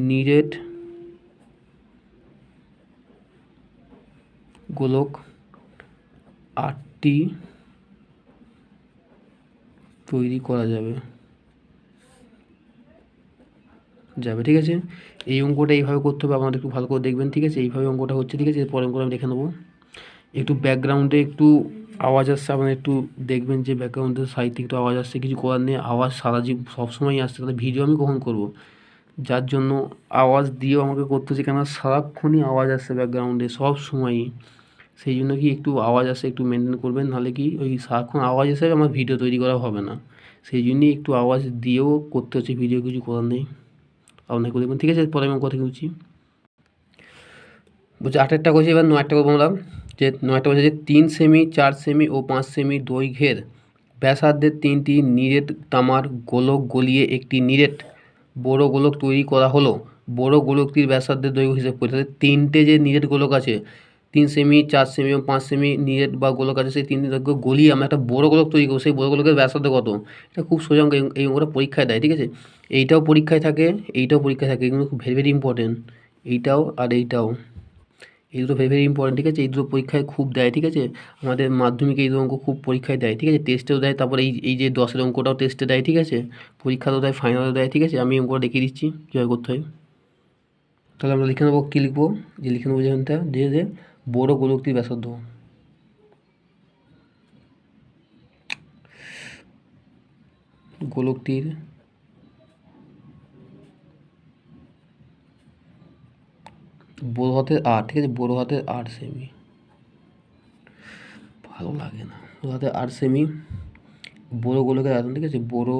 নিরেট গোলক 8টি তৈরি করা যাবে, ঠিক আছে। এই অঙ্কটা এইভাবে করতে হবে, আপনাদের একটু ভালো করে দেখবেন, ঠিক আছে। এইভাবে অঙ্কটা হচ্ছে, ঠিক আছে। পরের অঙ্কটা আমি দেখে নেবো। একটু ব্যাকগ্রাউন্ডে একটু আওয়াজ আসছে, আপনারা একটু দেখবেন যে ব্যাকগ্রাউন্ডের সাইড থেকে একটু আওয়াজ আসছে, কিছু করার নেই, আওয়াজ সারা সবসময়ই আসছে, তাহলে ভিডিও আমি কখন করব, যার জন্য আওয়াজ দিয়েও আমাকে করতে হচ্ছে, কেন সারাক্ষণই আওয়াজ আসছে ব্যাকগ্রাউন্ডে সব সময়ই, সেই জন্য কি একটু আওয়াজ আসে একটু মেনটেন করবেন, নাহলে কি ওই সারাক্ষণ আওয়াজ এসে আমার ভিডিও তৈরি করা হবে না, সেই জন্যই একটু আওয়াজ দিয়েও করতে হচ্ছে ভিডিও, কিছু করার নেই, আপনাকে করে দেবেন, ঠিক আছে। পরে আমি কথা বলছি, বলছি 8টা করছি, এবার 9টা করবো আমরা। যে 9টা বলছে যে 3 সেমি 4 সেমি ও 5 সেমি দৈর্ঘ্যের ব্যাসার্ধের 3টি নিরেট তামার গোলক গলিয়ে একটি নিরেট বড় গোলক তৈরি করা হলো। বড় গোলকটির ব্যাসার্ধের দৈর্ঘ্য হিসেব করে, তাহলে 3টে যে নিরেট গোলক আছে, 3 সেমি 4 সেমি এবং 5 সেমি নিরেট বা গোলক আছে, সেই 3টি দৈর্ঘ্য গলিয়ে আমরা একটা বড় গোলক তৈরি করবো, সেই বড় গোলকের ব্যাসার্ধ কত, এটা খুব সোজা অঙ্ক, এই অঙ্কটা পরীক্ষায় দেয়, ঠিক আছে। এইটাও পরীক্ষায় থাকে, এইটাও পরীক্ষায় থাকে, এগুলো খুব ভেরি ভেরি ইম্পর্টেন্ট, এইটাও আর এইটাও, এই দুটো ভেরি ভেরি ইম্পর্টেন্ট, ঠিক আছে। এই দুটো পরীক্ষায় খুব দেয়, ঠিক আছে। আমাদের মাধ্যমিকে এই দুটো অঙ্ক খুব পরীক্ষায় দেয়, ঠিক আছে। টেস্টেও দেয়, তারপরে এই যে 10-এর অঙ্কটাও টেস্টে দেয়, ঠিক আছে। পরীক্ষাতেও দেয়, ফাইনালেও দেয়, ঠিক আছে। আমি অঙ্কটা দেখিয়ে দিচ্ছি কীভাবে করতে হয়। তাহলে আমরা লিখে নেবো, কী লিখবো, যে লিখে নেবো যেখানটা যে বড় গোলকটির ব্যাসার্ধ, গোলকটির বড় হাতের 8, ঠিক আছে, বড় হাতের 8 সেমি, ভালো লাগে না, বড় হাতের 8 সেমি বড় গোলকের আয়তন, ঠিক আছে, বড়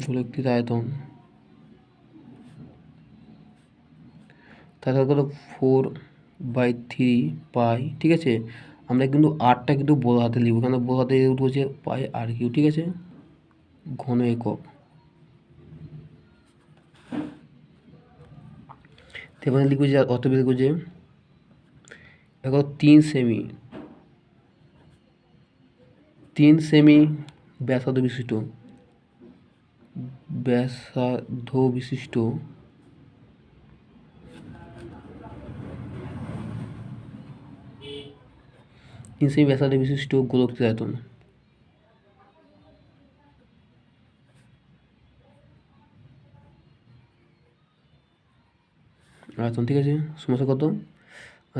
গোলকটির আয়তন, তাহলে কত 4/3 পাই, ঠিক আছে। আমরা কিন্তু 8টা কিন্তু বড় হাতে লিখবো, কেন বড় হাতে হচ্ছে পাই আর কিউ, ঠিক আছে, ঘন একক। এখানে লিখবো যে অতএব লিখবো যে দেখো 3 সেমি ব্যাসার্ধ বিশিষ্ট 3 সেমি ব্যাসার্ধ বিশিষ্ট গোলকটির আয়তন, ঠিক আছে, সমস্যা কত,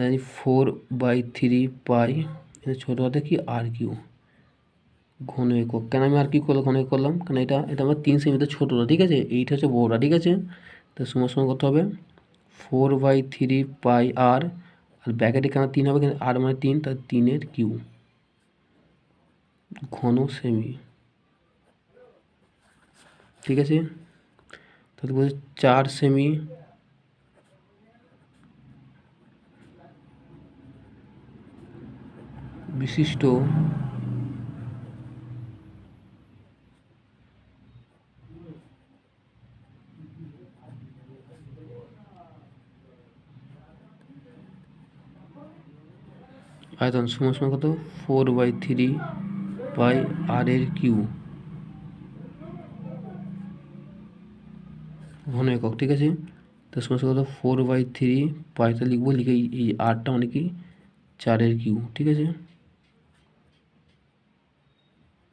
জানি 4/3 পাই, ছোটো হাতে কি আর কিউ, ঘন একক। কেন আমি আর কি করলাম, ঘন একক করলাম, কারণ এটা আমার 3 সেমিতে ছোটোটা, ঠিক আছে, এইটা হচ্ছে বড়টা, ঠিক আছে। তো সময় করতে হবে 4/3 পাই আর ব্যাকেটে কেন 3 হবে, আর মানে 3, তার 3-এর কিউ, ঘন সেমি, ঠিক আছে। তাহলে বলছে 4 সেমি বিশিষ্ট আয়তন সময় কত, 4/3 পাই আর এর কিউ, ঘন একক, ঠিক আছে। তো সমস্যা কত 4/3 পাইটা লিখবো, লিখে এই 8টা মানে কি 4-এর কিউ, ঠিক আছে,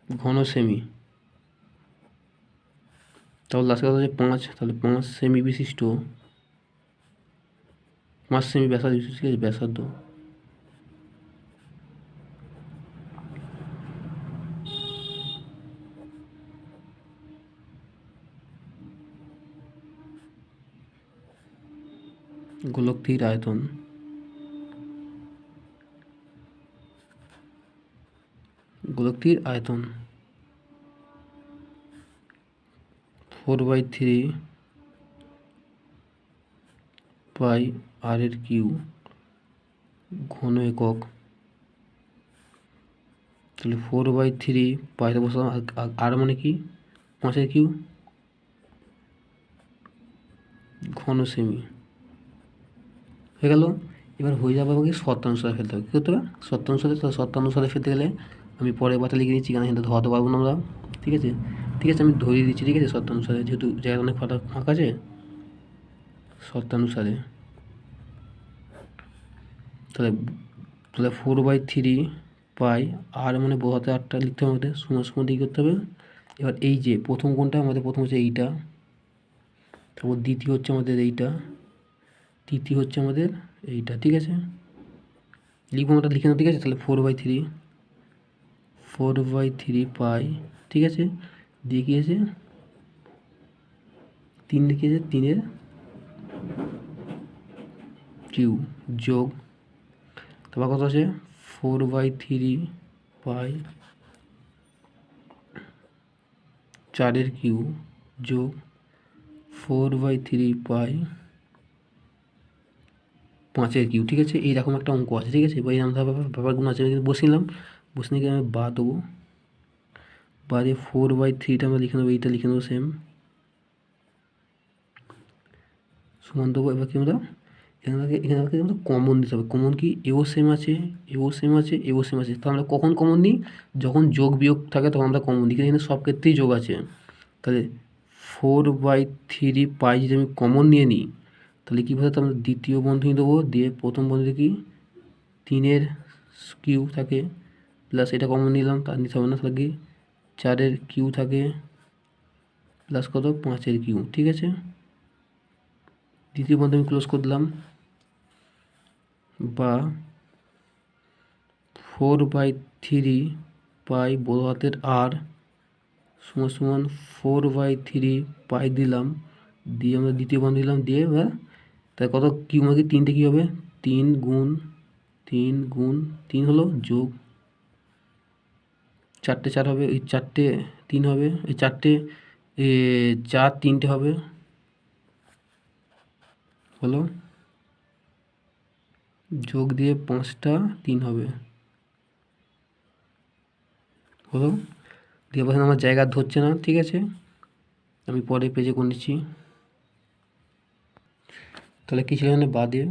ঘন সেমি। তাহলে লাস্টে কথা হচ্ছে 5, তাহলে 5 সেমি বিশিষ্ট 5 সেমি ব্যাসার্ধ বিশিষ্ট, ঠিক আছে, ব্যাসার্ধ, গোলকটির আয়তন, গোলকটির আয়তন 4/3 পাই আর এর কিউ, ঘন একক, তাহলে 4/3 পাইতে বসালাম। আর মানে কি 5-এর কিউ ঘন সেমি হয়ে গেল। এবার হয়ে যাবে আমাকে শর্তানুসারে ফেলতে হবে। কী করতে হবে? শর্তানুসারে। তাহলে শর্তানুসারে ফেলতে গেলে আমি পরের বারটা লিখে দিচ্ছি, কারণ এটা ধরাতে পারবো না আমরা। ঠিক আছে, আমি ধরিয়ে দিচ্ছি। ঠিক আছে, শর্তানুসারে, যেহেতু জায়গাটা অনেক ফাঁকা আছে, শর্তানুসারে। তাহলে 4/3 পাই আর মানে বোঝাতে 8টা লিখতে হবে আমাদের, সমান দিয়ে করতে হবে। এবার এই যে প্রথম কোণটা আমাদের, প্রথম হচ্ছে এইটা, তারপর দ্বিতীয় হচ্ছে আমাদের এইটা, তৃতীয় হচ্ছে আমাদের এইটা। ঠিক আছে, লিখবো আমরা, লিখে নাও। ঠিক আছে, তাহলে 4/3 পাই। ঠিক আছে, দিয়ে কি আছে 3 লিখেছে, 3-এর কিউ যোগ, তারপর কত আছে 4/3 পাই 4-এর কিউ যোগ 4/3 পাই 5-এর কিউ। ঠিক আছে, এইরকম একটা অঙ্ক আছে। ঠিক আছে, এবার আমরা ব্যাপারগুলো আছে, বসে নিলাম। বসে নিয়ে আমি বা দেবো, বাদে 4/3টা আমরা লিখে নেবো, এইটা লিখে নেবো সেম, সমান দেবো। এবার কি আমরা এখানে আমাদের কমন দিতে হবে। কমন কি, এও সেম আছে, এও সেম আছে, এও সেম আছে। তো আমরা কখন কমন নিই? যখন যোগ বিয়োগ থাকে তখন আমরা কমন দিই। এখানে সব ক্ষেত্রেই যোগ আছে। তাহলে 4/3 পাই যদি আমি কমন নিয়ে নিই, তাহলে কী বলতে, আমরা দ্বিতীয় বন্ধনী দেবো, দিয়ে প্রথম বন্ধনী কি 3-এর কিউ থাকে, প্লাস এটা কমন নিলাম, তার নিতে হবে না, তাহলে কি 4-এর কিউ থাকে, প্লাস কত 5-এর কিউ। ঠিক আছে, দ্বিতীয় বন্ধনী ক্লোজ করে দিলাম, বা 4/3 পাই বড় হাতের আর সমান 4/3 পাই দিলাম, দিয়ে আমরা দ্বিতীয় বন্ধনী দিলাম, দিয়ে এবার তাই কত কিউ মানে 3টে কী হবে, 3 গুণ 3 হলো, যোগ 4টে 4 হবে, এই 4টে 3 হবে, এই 4টে 4 3টে হবে, হলো, যোগ দিয়ে 5টা 3 হবে, হলো, দিয়ে এবার আমার জায়গা ধরছে না। ঠিক আছে, আমি পরে পেজে করে নিচ্ছি। তাহলে কী ছিল এখানে বাদে,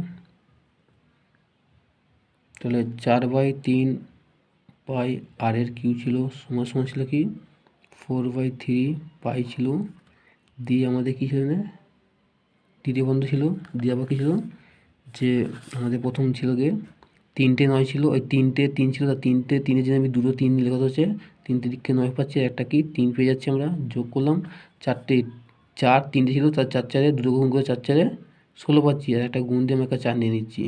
তাহলে 4/3 পাই আর-এর কিউ ছিল, সমান ছিল কি 4/3 পাই ছিল, দিয়ে আমাদের কী ছিল না তৃতীয় বন্ধ ছিল, দিয়ে আবার কী ছিল, যে আমাদের প্রথম ছিল গিয়ে 3টে 9 ছিল, ওই 3টে 3 ছিল, তার 3টে 3-এর জন্য আমি 2 3 নিলে কত হচ্ছে 3টে দিককে 9 পাচ্ছি, আর একটা কি 3 পেয়ে যাচ্ছি আমরা, যোগ করলাম 4টে 4 3টে ছিল, তার 4 4-এ 2 গুণ করে 4 4-এ 16 পাচ্ছি, আর একটা গুণ দিয়ে আমি একটা 4 নিয়ে নিচ্ছি।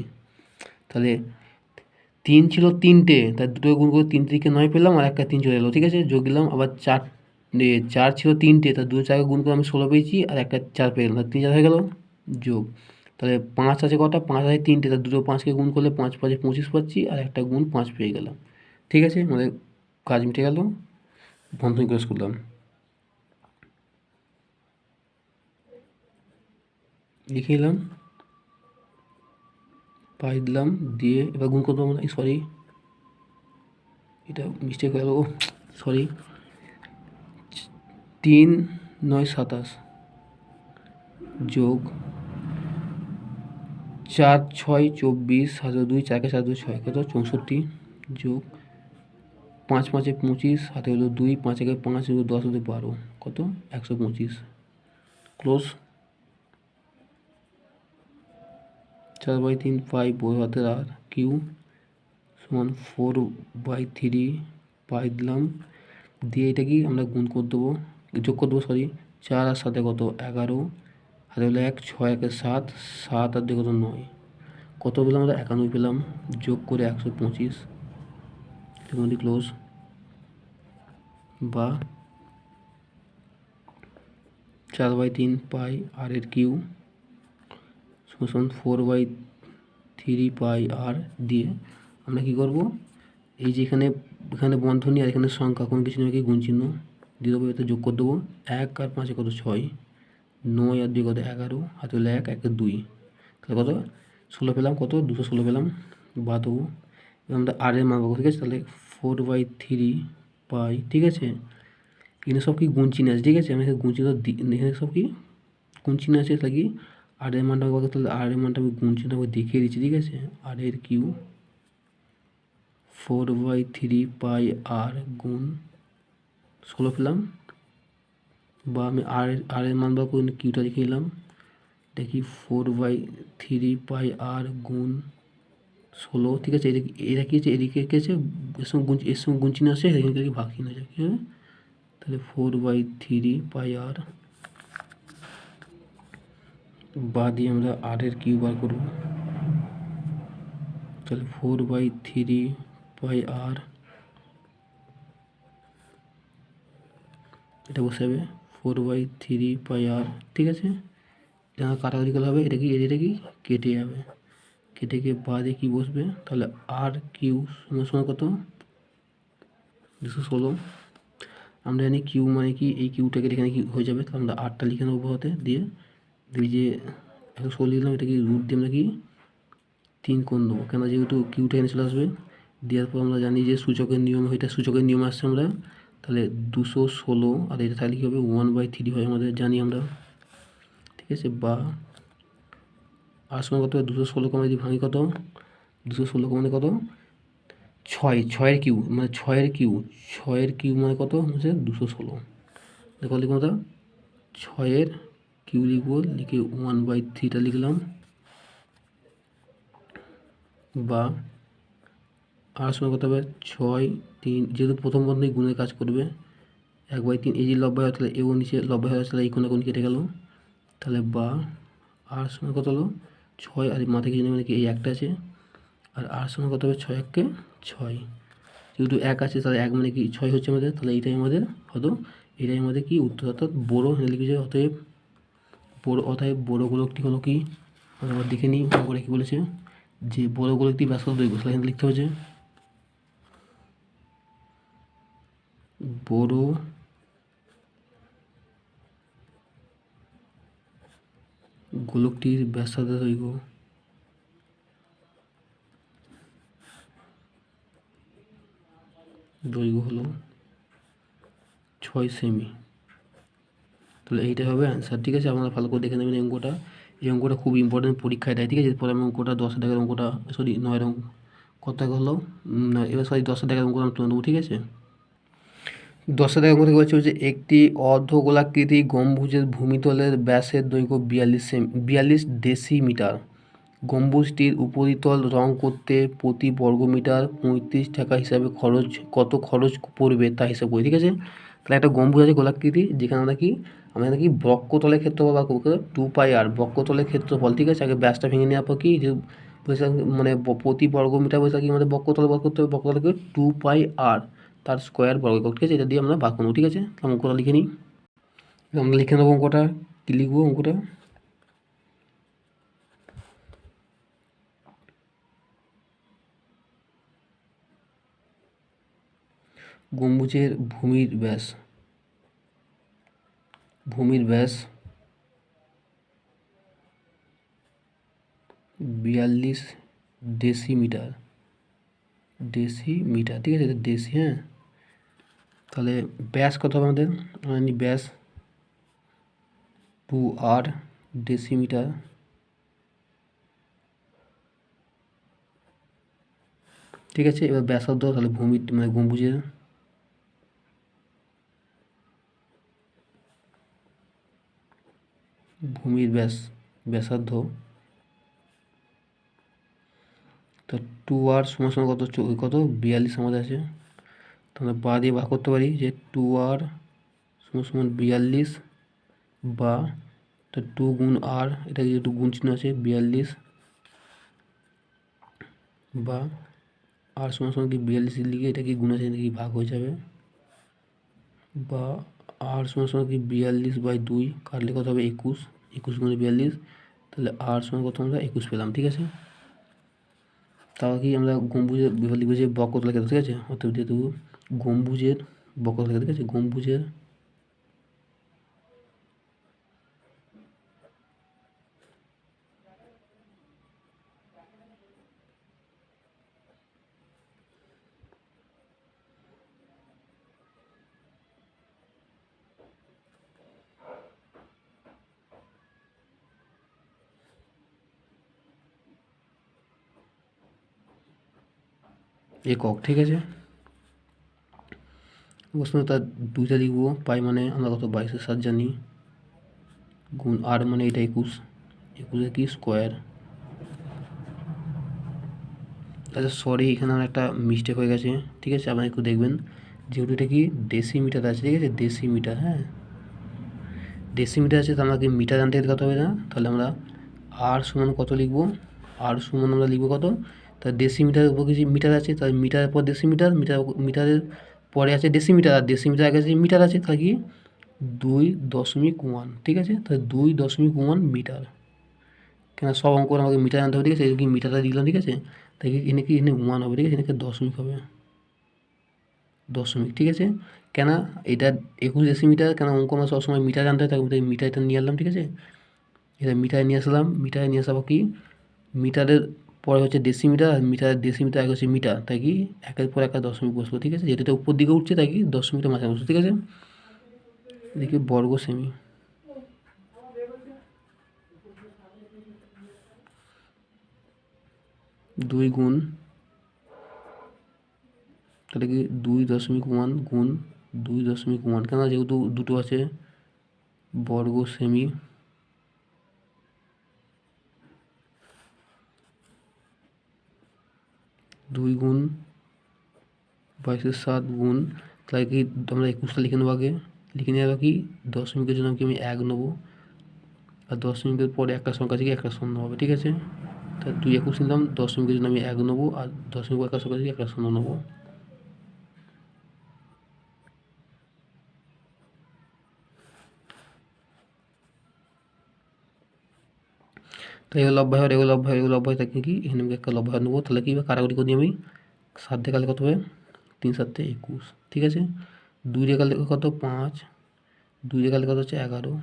তাহলে 3 ছিল 3টে, তার 2 গুণ করে 3 দিকে 9 পেলাম, আর একটা 3 চলে এলো। ঠিক আছে, যোগ দিলাম, আবার 4 ছিল 3টে, তার 2 4 গুণ করে আমি 16 পেয়েছি, আর একটা 4 পেয়ে গেলাম, 3 4 হয়ে গেল, যোগ। তাহলে 5 আছে কটা, 5 আছে 3টে, তার 2 5কে গুণ করলে 5 5 25 পাচ্ছি, আর একটা গুণ 5 পেয়ে গেলাম। ঠিক আছে, আমাদের কাজ মিটে গেল, বন্ধনী ক্লোজ করলাম, লিখে নিলাম, পাই দিলাম, দিয়ে এবার গুণ করবো আমরা, সরি এটা মিস্টেক হয়ে গেল, সরি, 3 9 27 যোগ 4 6 24 7 2 4 7 2 6 কত 64 যোগ 5 5 25 হাতে হলো 2 5 1 5 10 হলো 12 কত 125 ক্লোজ। 4/3 পাই বড় হাতের আর কিউ সমান 4/3 পাই দিলাম, দিয়ে এটা কি আমরা গুণ করে দেবো, যোগ করে দেবো, সরি, 4 আর 7 কত 11, হাতে হলো 1 6 1 7 7 আর 2 কত 9, কত পেলাম আমরা 91 পেলাম, যোগ করে 125 ত্রিকোণটি ক্লোজ, বা 4/3 পাই আর-এর কিউ সমান 4/3 পাই আর, দিয়ে আমরা কী করবো, এই যে এখানে বন্ধনী আর এখানে সংখ্যা কোনো কিছু নাকি গুণ চিহ্ন দিয়ে দেবো, এতে যোগ করে দেবো, 1 আর 5 কত 6 9 আর 2 কত 11 হাতে হলো 1 1 2, তাহলে কত 16 পেলাম, কত 216 পেলাম, বা দেবো। আমরা আর এর মান পাবো। ঠিক আছে, তাহলে 4/3 পাই, ঠিক আছে। এখানে সব কি গুণ চিহ্ন আছে, ঠিক আছে। আমি এখানে গুণ চিহ্ন এখানে সব কি গুণ চিহ্ন আছে, তাহলে কি আর এর মানটা কত, তাহলে আর এর মানটা আমি গুণ চিহ্ন দেখিয়ে দিচ্ছি, ঠিক আছে। আর এর কিউ 4/3 পাই আর গুণ 16 পেলাম, বা আমি আর এর মান বা করে কিউটা লিখে নিলাম। দেখি 4/3 পাই আর গুণ 16, ঠিক আছে। এটা কি আছে, এদিকে কি আছে, এর সঙ্গে গুণ চিহ্ন আছে, এখানে কি ভাগ চিহ্ন আছে, ঠিক আছে। তাহলে 4/3 পাই আর, বা দিয়ে আমরা আর এর কিউ বার করব। তাহলে 4/3 পাই আর, এটা বসে যাবে 4/3 পাই আর, ঠিক আছে। এটা কাটাকাটি করলে হবে, এটা কি কেটে যাবে, কেটে গিয়ে বাদে কি বসবে, তাহলে আর কিউ সমান কত 216। আমরা জানি কিউ মানে কি, এই কিউটাকে এখানে কি হয়ে যাবে, তাহলে আমরা আটটা লিখে নেবো হতে দিয়ে দিই যে 116 লিখলাম, এটা কি রুট দিয়ে আমরা কি 3 কোণ দেবো, কেন যেহেতু কিউটা এখানে চলে আসবে। দেওয়ার পর আমরা জানি যে সূচকের নিয়ম, এটা সূচকের নিয়ম আসছে আমরা, তাহলে 216 আর এটা তাহলে কী হবে 1/3 হয় আমাদের জানি আমরা, ঠিক আছে। বা আর সময় কত 216 কমে যদি ভাঙি কত, 216 মানে কত 6, 6-এর কিউ মানে 6-এর কিউ মানে কত হচ্ছে 216। দেখো লিখুন তো 6-এর কিউ লিখব, লিখে 1/3টা লিখলাম, বা আর সময় কত হবে 6, 3, যেহেতু প্রথম বন্ধনী গুণের কাজ করবে 1/3, এই যে লব্বাই হয় তাহলে এও নিচে লব্বাই হয়, তাহলে এই কোণে কোণ কেটে গেল, তাহলে বা আর সময় কত হলো 6, আর মাথায় কিছু মানে কি এই একটা আছে, আর সময় কত হবে 6-1-কে 6, যেহেতু 1 আছে তাহলে 1 মানে কি 6 হচ্ছে আমাদের, তাহলে এইটাই আমাদের হতো, এটাই আমাদের কি উত্তর, অর্থাৎ বড় লিখেছে। অতএব বড় গোলকটি হলো কি, আমরা দেখে নিই করে কি বলেছে, যে বড় গোলকটি ব্যাসার্ধ দৈর্ঘ্য, তাহলে এখানে লিখতে হবে যে বড় গোলকটির ব্যাসার্ধ দৈর্ঘ্য হলো 6 সেমি। তাহলে এইটাই হবে অ্যান্সার, ঠিক আছে। আপনারা ভালো করে দেখে নেবেন এই অঙ্কটা খুব ইম্পর্টেন্ট পরীক্ষায় দেয়, ঠিক আছে। এরপরে আমি অঙ্কটা 10 টাকার অঙ্কটা, সরি 9 অঙ্ক কত টাকা হলো, এবার সরি 10 টাকার অঙ্কটা আমি তুলে দেবো, ঠিক আছে। 10 টাকার অঙ্ক থেকে বলছে যে একটি অর্ধগোলাকৃতি গম্বুজের ভূমিতলের ব্যাসের দৈর্ঘ্য 42 ডেসিমিটার। গম্বুজটির উপরিতল রং করতে প্রতি বর্গমিটার 35 টাকা হিসাবে কত খরচ পড়বে তা হিসাব করি, ঠিক আছে। তাহলে একটা গম্বুজ আছে গোলাকৃতি, যেখানে আমরা নাকি বক্রতলের ক্ষেত্রফল বা 2πr বক্রতলের ক্ষেত্রফল, ঠিক আছে। আগে ব্যাসটা ভেঙে নেওয়ার পর কি যে মানে প্রতি বর্গমিটার বসে কি আমাদের বক্রতলে বার করতে হবে, বক্রতলকে 2πr তার স্কোয়ার বর্গ, ঠিক আছে। এটা দিয়ে আমরা ভাগ করবো, ঠিক আছে। অঙ্কটা লিখে নিই, আমরা লিখে নেবো অঙ্কটা, কী লিখবো অঙ্কটা, গম্বুজের ভূমির ব্যাস 42 ডেসিমিটার, ঠিক আছে। এটা ডেসি, হ্যাঁ। তাহলে ব্যাস কত হবে আমাদের, ব্যাস 2r ডেসিমিটার, ঠিক আছে। এবার ব্যাসার্ধ, তাহলে মানে গম্বুজের ভূমির ব্যাসার্ধ, তো 2r সমান কত, 42 আমাদের আছে, তাহলে বা দিয়ে ভাগ করতে পারি যে 2r সমান 42, বা 2 গুণ r, এটা যেহেতু গুণ চিহ্ন আছে 42, বা আর সমান কি 42 লিখে এটা কি গুণ আছে কি ভাগ হয়ে যাবে, বা আর সমান কি 42/2 কাটলে কত হবে 21, 21 গুণে 42, তাহলে আর সমান কত আমরা 21 পেলাম, ঠিক আছে। তাও কি আমরা গম্বুজের লিখবো যে বক্রতলের ক্ষেত্র, ঠিক আছে। অর্থাৎ যেহেতু গম্বুজের বক্রতলের ক্ষেত্র, ঠিক আছে, গম্বুজের একক, ঠিক আছে। প্রশ্ন তার দুইটা লিখবো, পাই মানে আমরা কত 22/7 জানি, গুণ আর মানে এটা 21, 21 কি স্কোয়ার। আচ্ছা সরি, এখানে আমার একটা মিস্টেক হয়ে গেছে, ঠিক আছে, আপনারা একটু দেখবেন। যেহেতু এটা কি ডেসিমিটার আছে, ঠিক আছে, ডেসিমিটার, হ্যাঁ ডেসিমিটার আছে, তো আমাকে মিটার আনতে কত হবে না, তাহলে আমরা আর সমান কত লিখবো, আর সমান আমরা লিখবো কত, তা ডেসিমিটারের উপর কিছু মিটার আছে, তাহলে মিটারের পর ডেসিমিটার, মিটারের পরে আছে ডেসিমিটার, আর ডেসিমিটার আগে আছে মিটার আছে, তাহলে কি 2.1, ঠিক আছে, তাহলে 2.1 মিটার। কেন সব অঙ্ক আমাকে মিটার আনতে হবে, ঠিক আছে, কি মিটারটা দিলাম, ঠিক আছে, তাই কি এনে কি এনে 1 হবে, ঠিক আছে, এখানে দশমিক হবে, দশমিক, ঠিক আছে। কেন এটা 21 ডেসিমিটার, কেন অঙ্ক আমরা সবসময় মিটার আনতে হয়, তাই মিটারটা নিয়ে আসলাম, ঠিক আছে, এটা মিটারে নিয়ে আসলাম, মিটারে নিয়ে আসাবো কি মিটারের পরে হচ্ছে ডেসিমিটার, আর ডেসিমিটার আগে হচ্ছে মিটার, তাই কি একের পর একটা দশমিক বসবো, ঠিক আছে, যেটা এটা উপর দিকে উঠছে তাই কি দশমিকটা মাথায় বসবো, ঠিক আছে। দেখি বর্গ সেমি, দুই গুণ, তাহলে কি 2.1 গুণ 2.1, কেন যেহেতু দুটো আছে, বর্গ সেমি, 2 গুণ 22/7 গুণ, তাহলে কি আমরা 21টা লিখে নেবো, আগে লিখে নেওয়া কি দশমিকের জন্য কি আমি 1 নেবো, আর দশমিকের পরে একটা সংখ্যা থেকে একটা শূন্য হবে, ঠিক আছে, তা 2 21 নিলাম, দশমিকের জন্য আমি 1 নেবো, আর দশমিক একটা সংখ্যা থেকে একটা শূন্য নেবো। তো এগুলো লব্বাই হয়, এগুলো লব্বাই, এগুলো লব্বাই থাকে কি এখানে আমি একটা লব্বাই নেবো, তাহলে কি কারাগরি করি আমি 7 দিয়ে কালে কত হবে 3 7 21, ঠিক আছে, 2 দিয়ে কালে কত 5, 2 দিয়ে কালে কত হচ্ছে 11,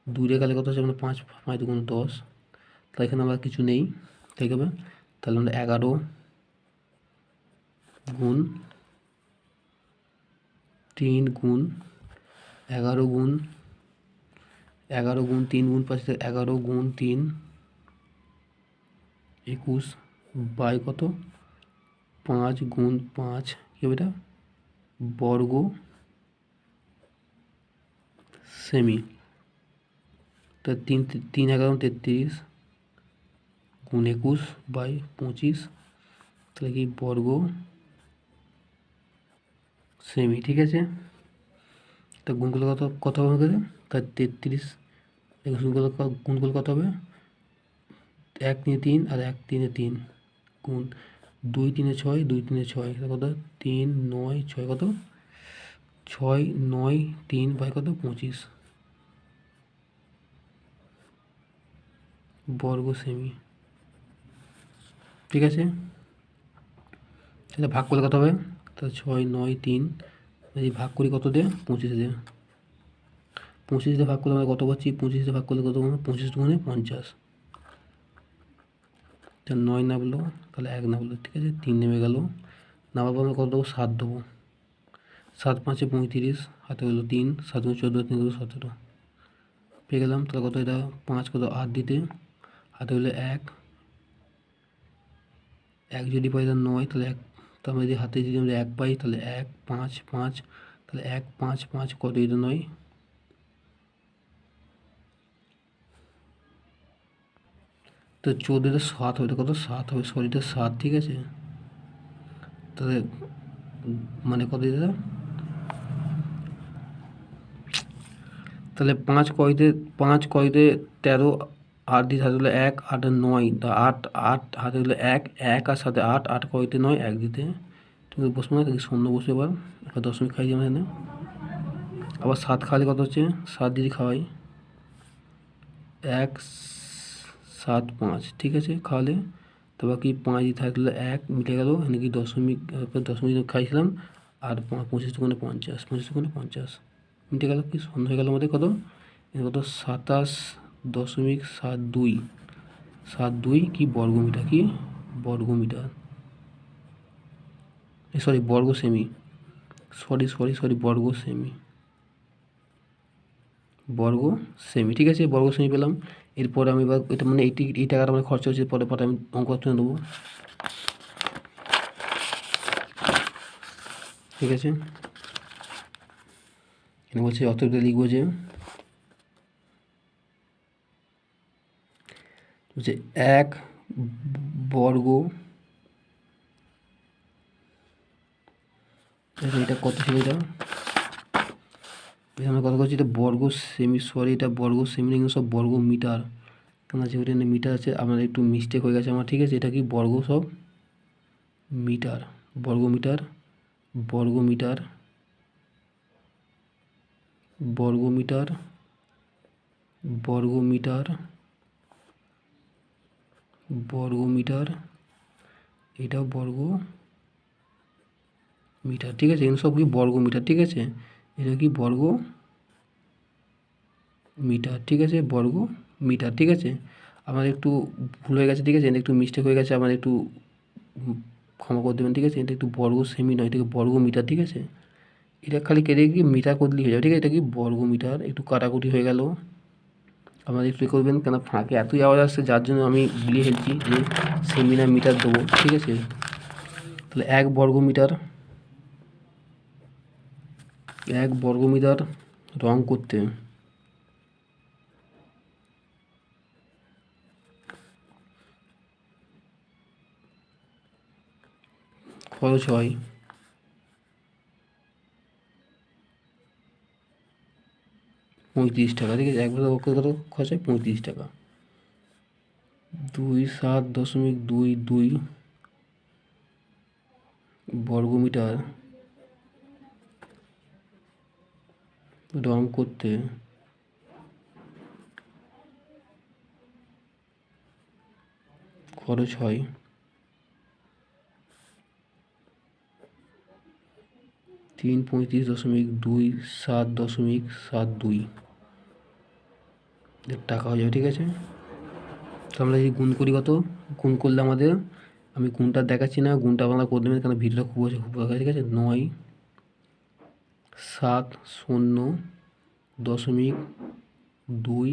2 দিয়ে কালে কত হচ্ছে আমরা 5 5 2 10, তাহলে এখানে আমরা কিছু নেই, ঠিক হবে, তাহলে আমরা 11 গুণ 3 গুণ 11 গুণ 11 গুণ 3 গুণ 5, 11 গুণ 3 21 বাই কত 5 গুণ 5, কী হবে এটা বর্গ সেমি, তো 3 3 11 33 গুণ 21 বাই 25, তাহলে কি বর্গ সেমি, ঠিক আছে। তো গুণগুলো কত কত হবে, তার 33 গুণগুলো কত হবে 1 3 3 আর 1 3 3 গুণ 2 3 6, 2 3 6 কত 3 9 6 কত 6 9 3 বাই কত 25 বর্গ সেমি, ঠিক আছে। সেটা ভাগ করলে কত হবে, তো 6 9 3 যদি ভাগ করি কত দিয়ে 25 দিয়ে, 25 দিয়ে ভাগ করলে আমরা কত পাচ্ছি, 25 দিয়ে ভাগ করলে কত হবে 25 গুণে 50, তা 9 নামলো, তাহলে 1 নামলো, ঠিক আছে, 3 নেমে গেল, নামার পর আমরা কত দেবো 7 দেবো, 7 5 35, হাতে হলো 3, 7 14 3 17 পেয়ে গেলাম, তাহলে কত এটা 5 কত 8 দিতে, হাতে হলো 1 যদি পাই তাহলে 9, তাহলে 1, তো আমরা যদি হাতে যদি আমরা 1 পাই তাহলে 1 5 5, তাহলে 1 5 5 কত এটা 9, তো 14 7 হবে, কত 7 হবে, সরি এটা 7, ঠিক আছে, তাহলে মানে কত এটা, তাহলে 5 কয়তে 13, 8 দিতে হাতে হলো 1 8 9, তা 8 8 হাতে হলো 1 1 আর সাথে 8 8 কয়তে 9 1 দিতে, তুমি বসবো না তাহলে শূন্য বসে, এবার একটা দশমিক খাই দিলাম এখানে, আবার 7 খাওয়ালে কত হচ্ছে 7 যদি খাওয়াই 1 7 5, ঠিক আছে, খাওয়ালে তারপর কি 5 দিতে থাকলে 1 মিটে গেল, এখানে কি দশমিক খাইছিলাম, আর 25 দুগুণে 50, 25 দুগুণে 50 মিটে গেল, কি শূন্য হয়ে গেল আমাদের কত, কত 27.72 72 কি বর্গমিটার, কি বর্গমিটার, সরি বর্গ সেমি, সরি বর্গ সেমি, বর্গ সেমি, ঠিক আছে, বর্গ সেমি পেলাম। এরপর আমি এবার এটা মানে এই টাকাটা আমার খরচা হচ্ছে, পরে আমি অঙ্ক তুলে দেবো। ঠিক আছে। এখানে বলছে অতএব লিখবো যে হচ্ছে 1 বর্গ, এটা কত ছিল, এটা আমরা কথা বলছি, এটা বর্গ সেমি, সরি এটা বর্গ সেমি, এগুলো সব বর্গ মিটার, কেন যেহেতু এখানে মিটার আছে আমার একটু মিস্টেক হয়ে গেছে আমার, ঠিক আছে। এটা কি বর্গ সব মিটার, বর্গ মিটার, বর্গ মিটার, বর্গ মিটার, বর্গ মিটার, বর্গ মিটার, এটাও বর্গ মিটার, ঠিক আছে। এগুলো সব কি বর্গ মিটার, ঠিক আছে। এটা কি বর্গ মিটার, ঠিক আছে, বর্গ মিটার, ঠিক আছে। আমার একটু ভুল হয়ে গেছে, ঠিক আছে, এটা একটু মিস্টেক হয়ে গেছে, আমার একটু ক্ষমা করে দেবেন, ঠিক আছে। এটা একটু বর্গ সেমি নয়, এটাকে বর্গ মিটার, ঠিক আছে। এটা খালি কেটে কি মিটার করলেই হয়ে যাবে, ঠিক আছে। এটা কি বর্গ মিটার, একটু কাটাকুটি হয়ে গেল, আপনারা একটু করবেন, কেন ফাঁকে এতই আওয়াজ আসছে যার জন্য আমি ভুলিয়ে ফেলছি যে সেমি না মিটার দেবো, ঠিক আছে। তাহলে 1 বর্গ মিটার, 1 বর্গ মিটার রং করতে খরচ হয় 35 টাকা, ঠিক আছে। 1 বর্গ কত খরচ হয়, 35 টাকা। 27.22 বর্গ মিটার রং করতে খরচ হয় 335.2772 টাকা হয়ে যাবে, ঠিক আছে। তো আমরা যদি গুণ করি, কত গুণ করলে আমাদের, আমি গুণটা দেখাচ্ছি না, গুণটা আপনারা করে দেবেন, কারণ ভিডিওটা খুব দরকার, ঠিক আছে। 9,70.2,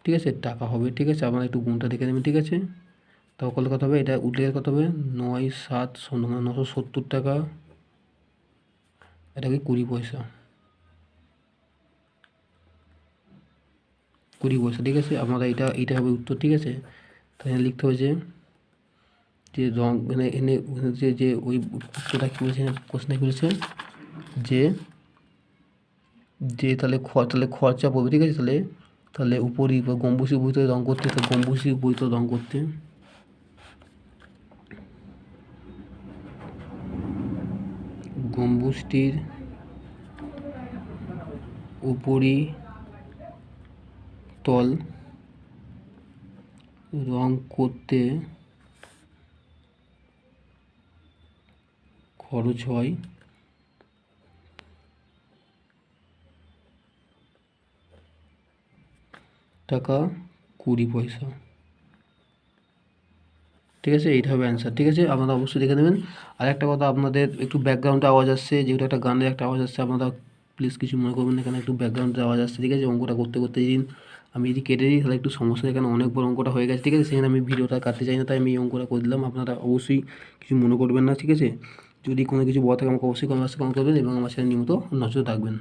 ঠিক আছে, টাকা হবে, ঠিক আছে। আপনারা একটু গুণটা দেখে নেবেন, ঠিক আছে। তাও কত কত হবে, এটা উঠলে কত হবে, 9,7 970 টাকা, এটা কি 20 পয়সা, 20 পয়সা, ঠিক আছে। আপনারা এইটা হবে উত্তর, ঠিক আছে। তাই লিখতে হবে যে রং, এনে এনে যে ওই উত্তরটা কী বলেছে, কোশ্চেনটা কী বলেছে যে তাহলে খরচা পড়বে, ঠিক আছে। তাহলে উপরই গম্বুজের উপরে রং করতে, তো গম্বুজের উপরে রং করতে গম্বুজটির উপরই তল রং করতে খরচ হয় টাকা 20 পয়সা, ঠিক আছে। এইটা হবে অ্যান্সার, ঠিক আছে। আপনারা অবশ্যই দেখে নেবেন। আর একটা কথা, আপনাদের একটু ব্যাকগ্রাউন্ডে আওয়াজ আসছে, যেহেতু একটা গানের একটা আওয়াজ আসছে, আপনারা প্লিজ কিছু মনে করবেন না, এখানে একটু ব্যাকগ্রাউন্ডে আওয়াজ আসছে, ঠিক আছে। অঙ্কটা করতে করতে আমি যদি কেটে দিই তাহলে একটু সমস্যা, এখানে অনেক বড় অঙ্কটা হয়ে গেছে, ঠিক আছে। সেখানে আমি ভিডিওটা কাটতে চাই না, তাই আমি এই অঙ্কটা করে দিলাম। আপনারা অবশ্যই কিছু মনে করবেন না, ঠিক আছে। যদি কোনো কিছু বলা থাকে আমাকে অবশ্যই কমেন্ট করবেন এবং আমার চ্যানেল নিয়মিত নজর রাখবেন।